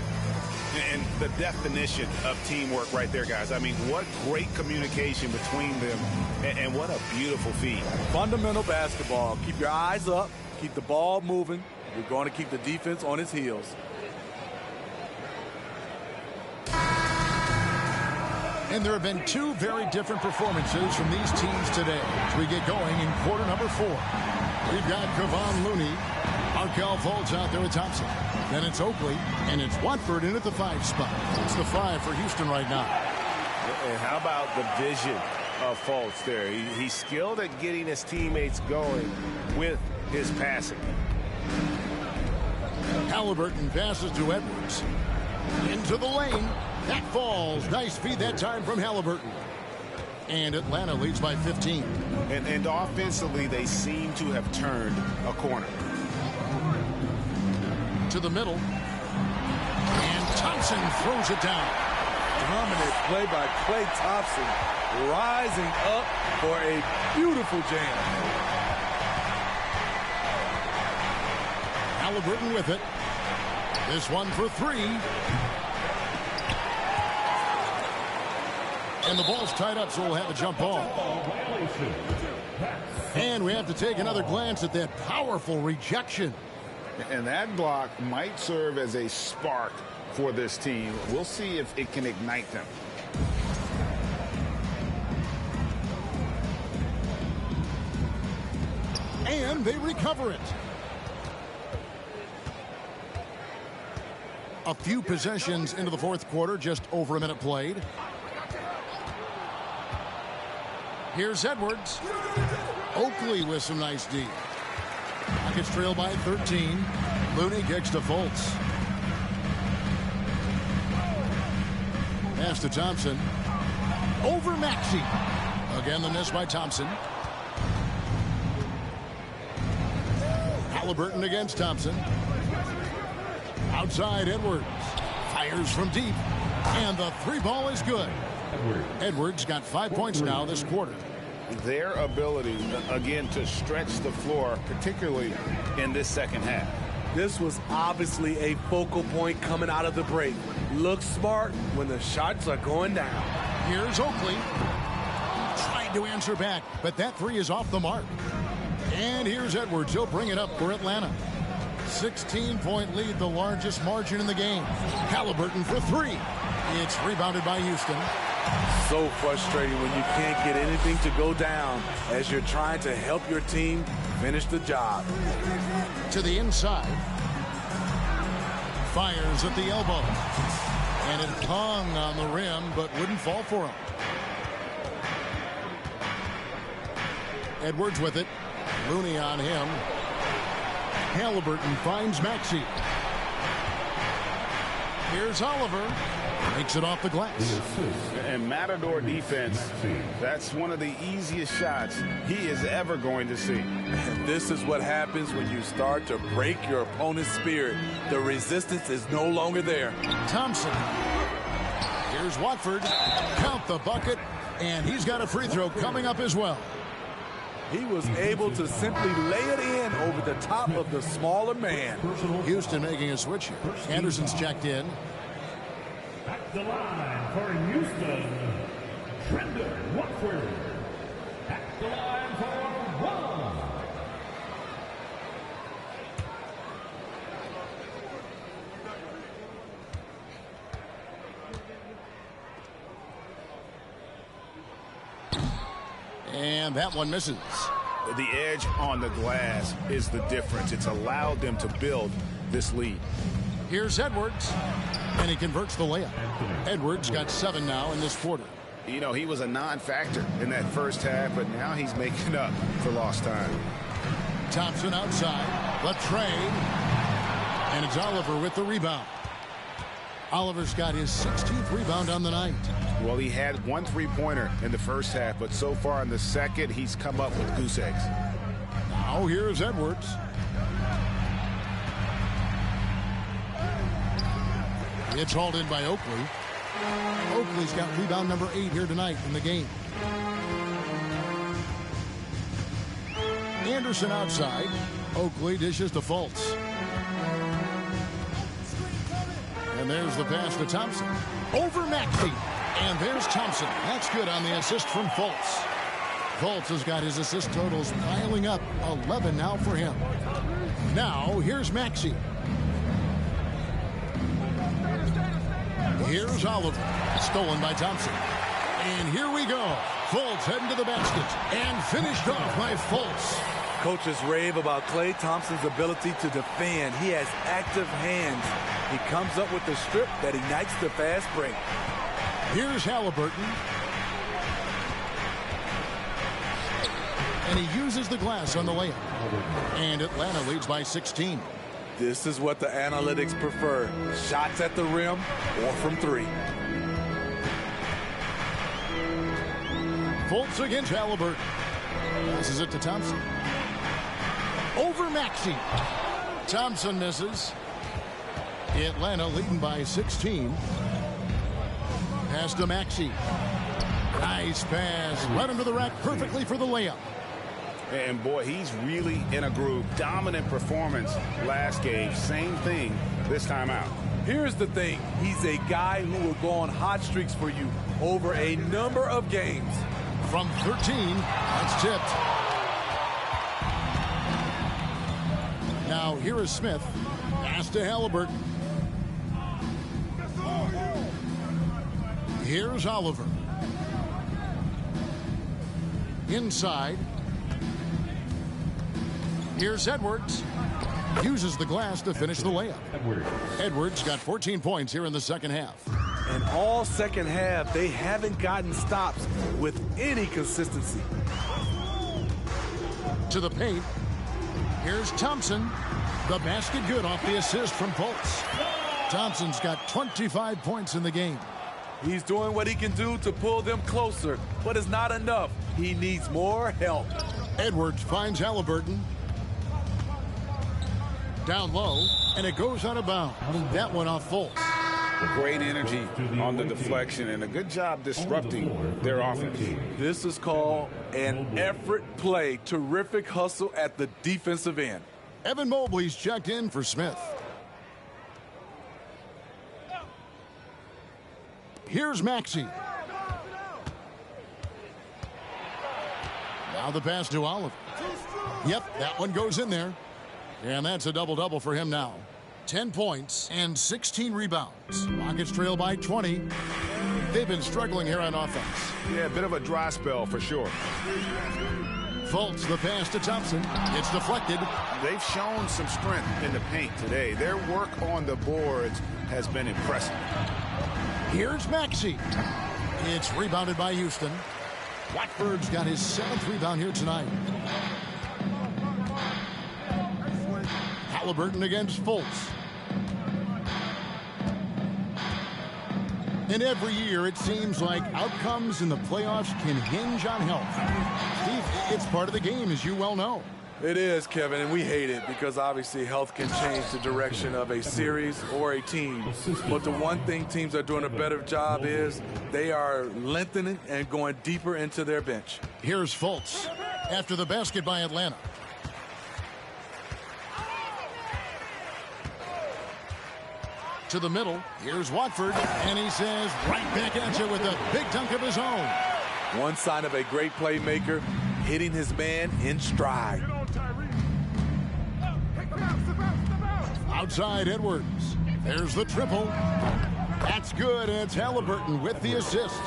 And the definition of teamwork right there, guys. I mean, what great communication between them, and what a beautiful feed. Fundamental basketball. Keep your eyes up. Keep the ball moving. You're going to keep the defense on its heels. And there have been two very different performances from these teams today as we get going in quarter number 4. We've got Kevon Looney. Markel Fultz out there with Thompson. Then it's Oakley, and it's Watford in at the 5 spot. It's the 5 for Houston right now. And how about the vision of Fultz there? He's skilled at getting his teammates going with his passing. Halliburton passes to Edwards. Into the lane. That falls. Nice feed that time from Halliburton. And Atlanta leads by 15. And offensively, they seem to have turned a corner. To the middle. And Thompson throws it down. Dominant play by Klay Thompson, rising up for a beautiful jam. Halliburton with it. This one for 3. And the ball's tied up, so we'll have a jump ball. And we have to take another glance at that powerful rejection. And that block might serve as a spark for this team. We'll see if it can ignite them. And they recover it. A few possessions into the fourth quarter, just over a minute played. Here's Edwards. Oakley with some nice D. Rockets trail by 13. Looney kicks to Fultz. Pass to Thompson. Over Maxey. Again, the miss by Thompson. Halliburton against Thompson. Outside Edwards. Fires from deep. And the 3-ball is good. Edwards got 5 points now this quarter. Their ability, again, to stretch the floor, particularly in this second half. This was obviously a focal point coming out of the break. Look smart when the shots are going down. Here's Oakley. Trying to answer back, but that 3 is off the mark. And here's Edwards. He'll bring it up for Atlanta. 16-point lead, the largest margin in the game. Halliburton for 3. It's rebounded by Houston. So frustrating when you can't get anything to go down as you're trying to help your team finish the job. To the inside. Fires at the elbow. And it hung on the rim, but wouldn't fall for him. Edwards with it. Looney on him. Halliburton finds Maxey. Here's Oliver. Makes it off the glass. And Matador defense, that's one of the easiest shots he is ever going to see. And this is what happens when you start to break your opponent's spirit. The resistance is no longer there. Thompson. Here's Watford. Count the bucket. And he's got a free throw coming up as well. He was able to simply lay it in over the top of the smaller man. Houston making a switch here. Anderson's checked in. At the line for Houston, Trendon Watford. At the line for one. And that one misses. The edge on the glass is the difference. It's allowed them to build this lead. Here's Edwards, and he converts the layup. Edwards got 7 now in this quarter. You know, he was a non-factor in that first half, but now he's making up for lost time. Thompson outside. The trade. And it's Oliver with the rebound. Oliver's got his 16th rebound on the night. Well, he had 1 3-pointer in the first half, but so far in the second, he's come up with goose eggs. Now here's Edwards. It's hauled in by Oakley. Oakley's got rebound number 8 here tonight in the game. Anderson outside. Oakley dishes to Fultz. And there's the pass to Thompson. Over Maxey. And there's Thompson. That's good on the assist from Fultz. Fultz has got his assist totals piling up. 11 now for him. Now, here's Maxey. Here's Oliver. Stolen by Thompson. And here we go. Fultz heading to the basket. And finished off by Fultz. Coaches rave about Klay Thompson's ability to defend. He has active hands. He comes up with the strip that ignites the fast break. Here's Halliburton. And he uses the glass on the layup. And Atlanta leads by 16. This is what the analytics prefer. Shots at the rim or from 3. Fultz against Halliburton. Passes it to Thompson. Over Maxey. Thompson misses. Atlanta leading by 16. Pass to Maxey. Nice pass. Right under the rack perfectly for the layup. And boy, he's really in a groove. Dominant performance last game. Same thing this time out. Here's the thing. He's a guy who will go on hot streaks for you over a number of games. From 13, that's tipped. Now here is Smith. Pass to Halliburton. Here's Oliver. Inside. Here's Edwards. Uses the glass to finish the layup. Edwards got 14 points here in the second half. And all second half, they haven't gotten stops with any consistency. To the paint. Here's Thompson. The basket good off the assist from Fultz. Thompson's got 25 points in the game. He's doing what he can do to pull them closer, but it's not enough. He needs more help. Edwards finds Halliburton. Down low, and it goes out of bounds. That one off Fultz. Great energy on the deflection and a good job disrupting their offense. This is called an effort play. Terrific hustle at the defensive end. Evan Mobley's checked in for Smith. Here's Maxey. Now the pass to Oliver. Yep, that one goes in there. And that's a double-double for him now. 10 points and 16 rebounds. Rockets trail by 20. They've been struggling here on offense. Yeah, a bit of a dry spell for sure. Fultz, the pass to Thompson. It's deflected. They've shown some strength in the paint today. Their work on the boards has been impressive. Here's Maxey. It's rebounded by Houston. Watford's got his 7th rebound here tonight. Halliburton against Fultz. And every year it seems like outcomes in the playoffs can hinge on health. Steve, it's part of the game, as you well know. It is, Kevin, and we hate it because obviously health can change the direction of a series or a team. But the one thing teams are doing a better job is they are lengthening and going deeper into their bench. Here's Fultz after the basket by Atlanta. To the middle. Here's Watford, and he says right back at you with a big dunk of his own. One sign of a great playmaker, hitting his man in stride. Outside Edwards. There's the triple. That's good, and it's Halliburton with the assist.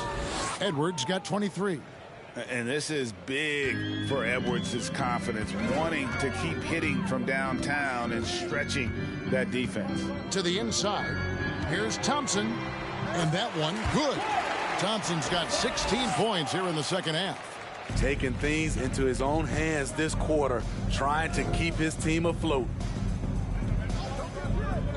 Edwards got 23. And this is big for Edwards' confidence, wanting to keep hitting from downtown and stretching that defense. To the inside. Here's Thompson, and that one good. Thompson's got 16 points here in the second half. Taking things into his own hands this quarter, trying to keep his team afloat.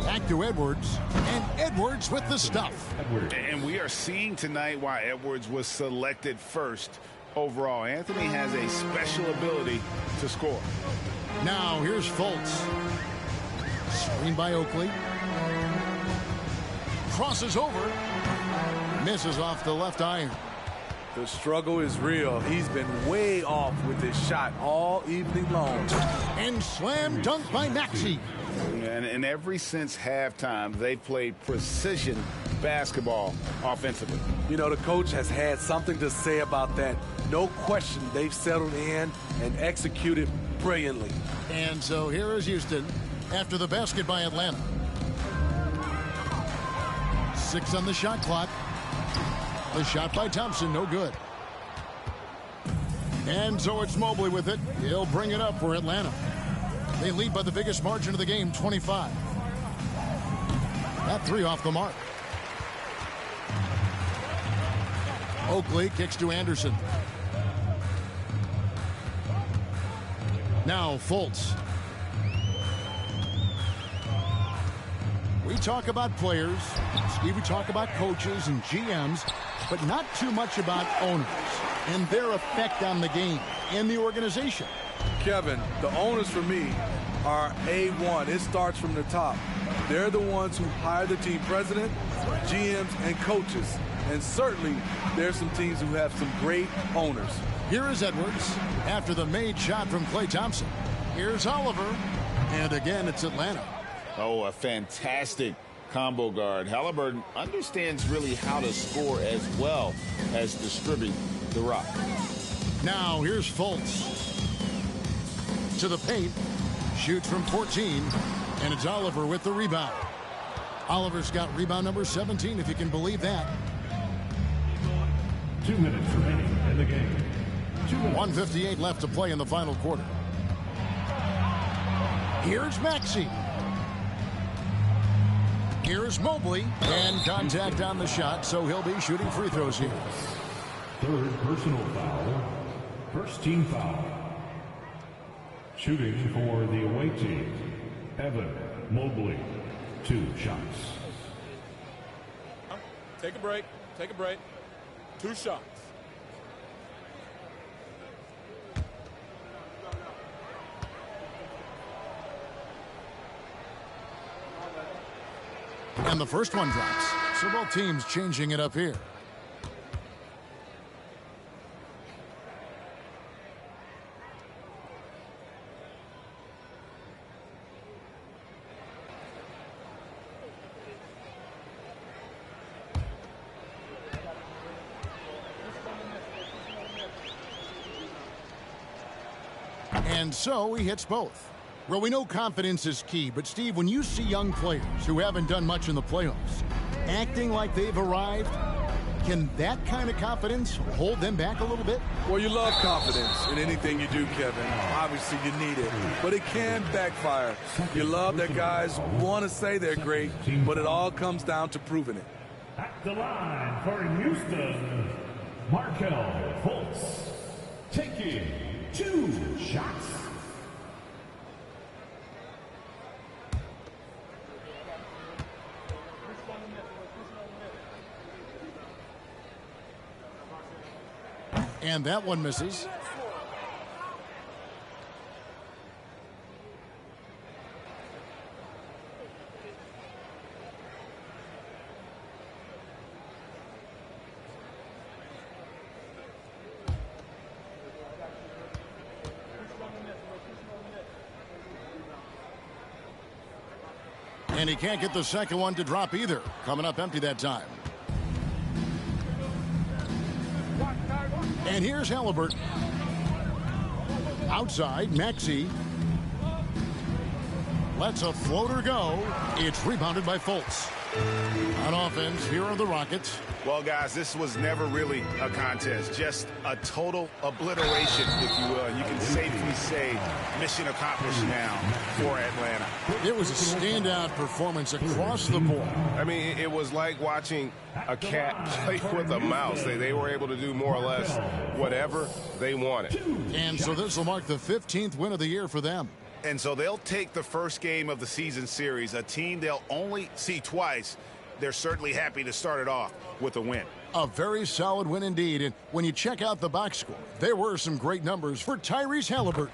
Back to Edwards, and Edwards with the stuff. And we are seeing tonight why Edwards was selected first overall. Anthony has a special ability to score. Now here's Fultz. Screen by Oakley. Crosses over. Misses off the left iron. The struggle is real. He's been way off with his shot all evening long. And slam dunk by Maxey. And ever since halftime, they've played precision basketball offensively. You know, the coach has had something to say about that. No question, they've settled in and executed brilliantly. And so here is Houston after the basket by Atlanta. 6 on the shot clock. The shot by Thompson, no good. And so it's Mobley with it. He'll bring it up for Atlanta. They lead by the biggest margin of the game, 25. That 3 off the mark. Oakley kicks to Anderson. Now Fultz. We talk about players, Steve, we talk about coaches and GMs, but not too much about owners and their effect on the game and the organization. Kevin, the owners for me are A1. It starts from the top. They're the ones who hire the team president, GMs, and coaches. And certainly, there's some teams who have some great owners. Here is Edwards after the made shot from Klay Thompson. Here's Oliver, and again, it's Atlanta. Oh, a fantastic combo guard. Halliburton understands really how to score as well as distribute the rock. Now here's Fultz. To the paint. Shoots from 14. And it's Oliver with the rebound. Oliver's got rebound number 17, if you can believe that. 2 minutes remaining in the game. 1:58 left to play in the final quarter. Here's Maxey. Here's Mobley, and contact on the shot, so he'll be shooting free throws here. Third personal foul. First team foul. Shooting for the away team, Evan Mobley. 2 shots. Take a break. Take a break. 2 shots. And the first one drops. So both teams changing it up here. And so he hits both. Well, we know confidence is key, but Steve, when you see young players who haven't done much in the playoffs acting like they've arrived, can that kind of confidence hold them back a little bit? Well, you love confidence in anything you do, Kevin. Obviously, you need it, but it can backfire. You love that guys want to say they're great, but it all comes down to proving it. At the line for Houston, Markelle Fultz, taking 2 shots. And that one misses. And he can't get the second one to drop either. Coming up empty that time. And here's Halliburton. Outside, Maxey lets a floater go. It's rebounded by Fultz. On offense, here are the Rockets. Well, guys, this was never really a contest. Just a total obliteration, if you will. And you can safely say mission accomplished now for Atlanta. It was a standout performance across the board. I mean, it was like watching a cat play with a mouse. They were able to do more or less whatever they wanted. And so this will mark the 15th win of the year for them. And so they'll take the first game of the season series, a team they'll only see twice. They're certainly happy to start it off with a win. A very solid win indeed. And when you check out the box score, there were some great numbers for Tyrese Halliburton.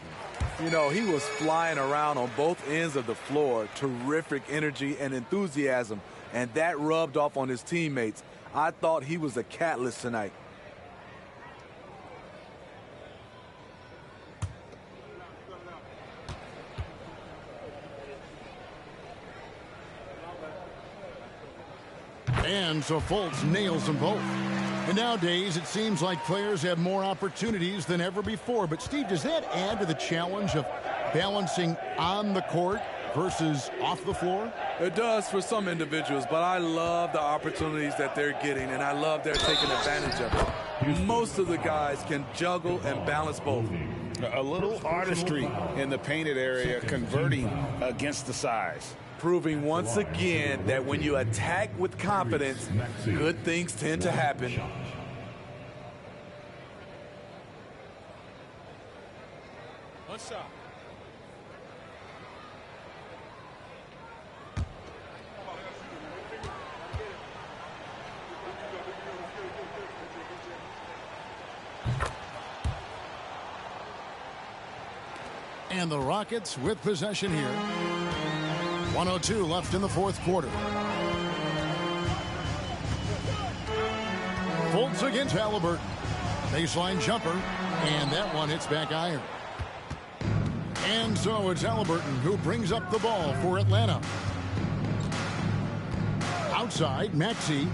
You know, he was flying around on both ends of the floor. Terrific energy and enthusiasm. And that rubbed off on his teammates. I thought he was a catalyst tonight. And so Fultz nails them both. And nowadays, it seems like players have more opportunities than ever before. But, Steve, does that add to the challenge of balancing on the court versus off the floor? It does for some individuals, but I love the opportunities that they're getting, and I love they're taking advantage of it. Most of the guys can juggle and balance both. A little artistry in the painted area, converting against the size. Proving once again that when you attack with confidence, good things tend to happen. One shot. And the Rockets with possession here. 1:02 left in the fourth quarter. Fultz against Halliburton. Baseline jumper, and that one hits back iron. And so it's Halliburton who brings up the ball for Atlanta. Outside, Maxey.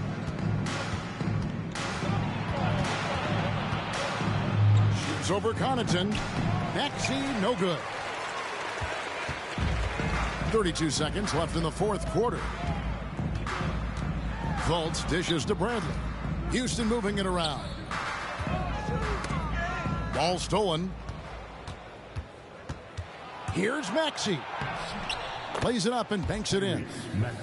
Shoots over Connaughton. Maxey, no good. 32 seconds left in the fourth quarter. Fultz dishes to Bradley. Houston moving it around. Ball stolen. Here's Maxey. Plays it up and banks it in.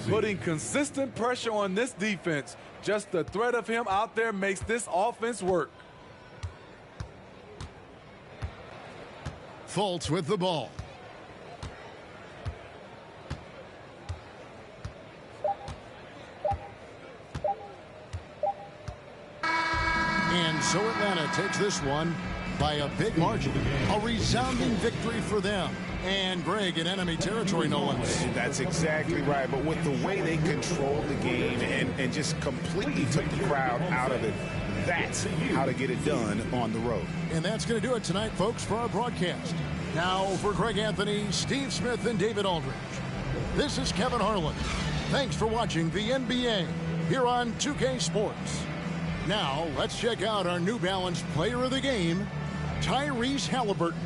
Putting consistent pressure on this defense. Just the threat of him out there makes this offense work. Fultz with the ball. And so Atlanta takes this one by a big margin. A resounding victory for them. And Greg in enemy territory, no less. That's exactly right. But with the way they controlled the game and just completely took the crowd out of it, that's how to get it done on the road. And that's going to do it tonight, folks, for our broadcast. Now for Greg Anthony, Steve Smith, and David Aldridge. This is Kevin Harlan. Thanks for watching the NBA here on 2K Sports. Now, let's check out our New Balance player of the game, Tyrese Halliburton.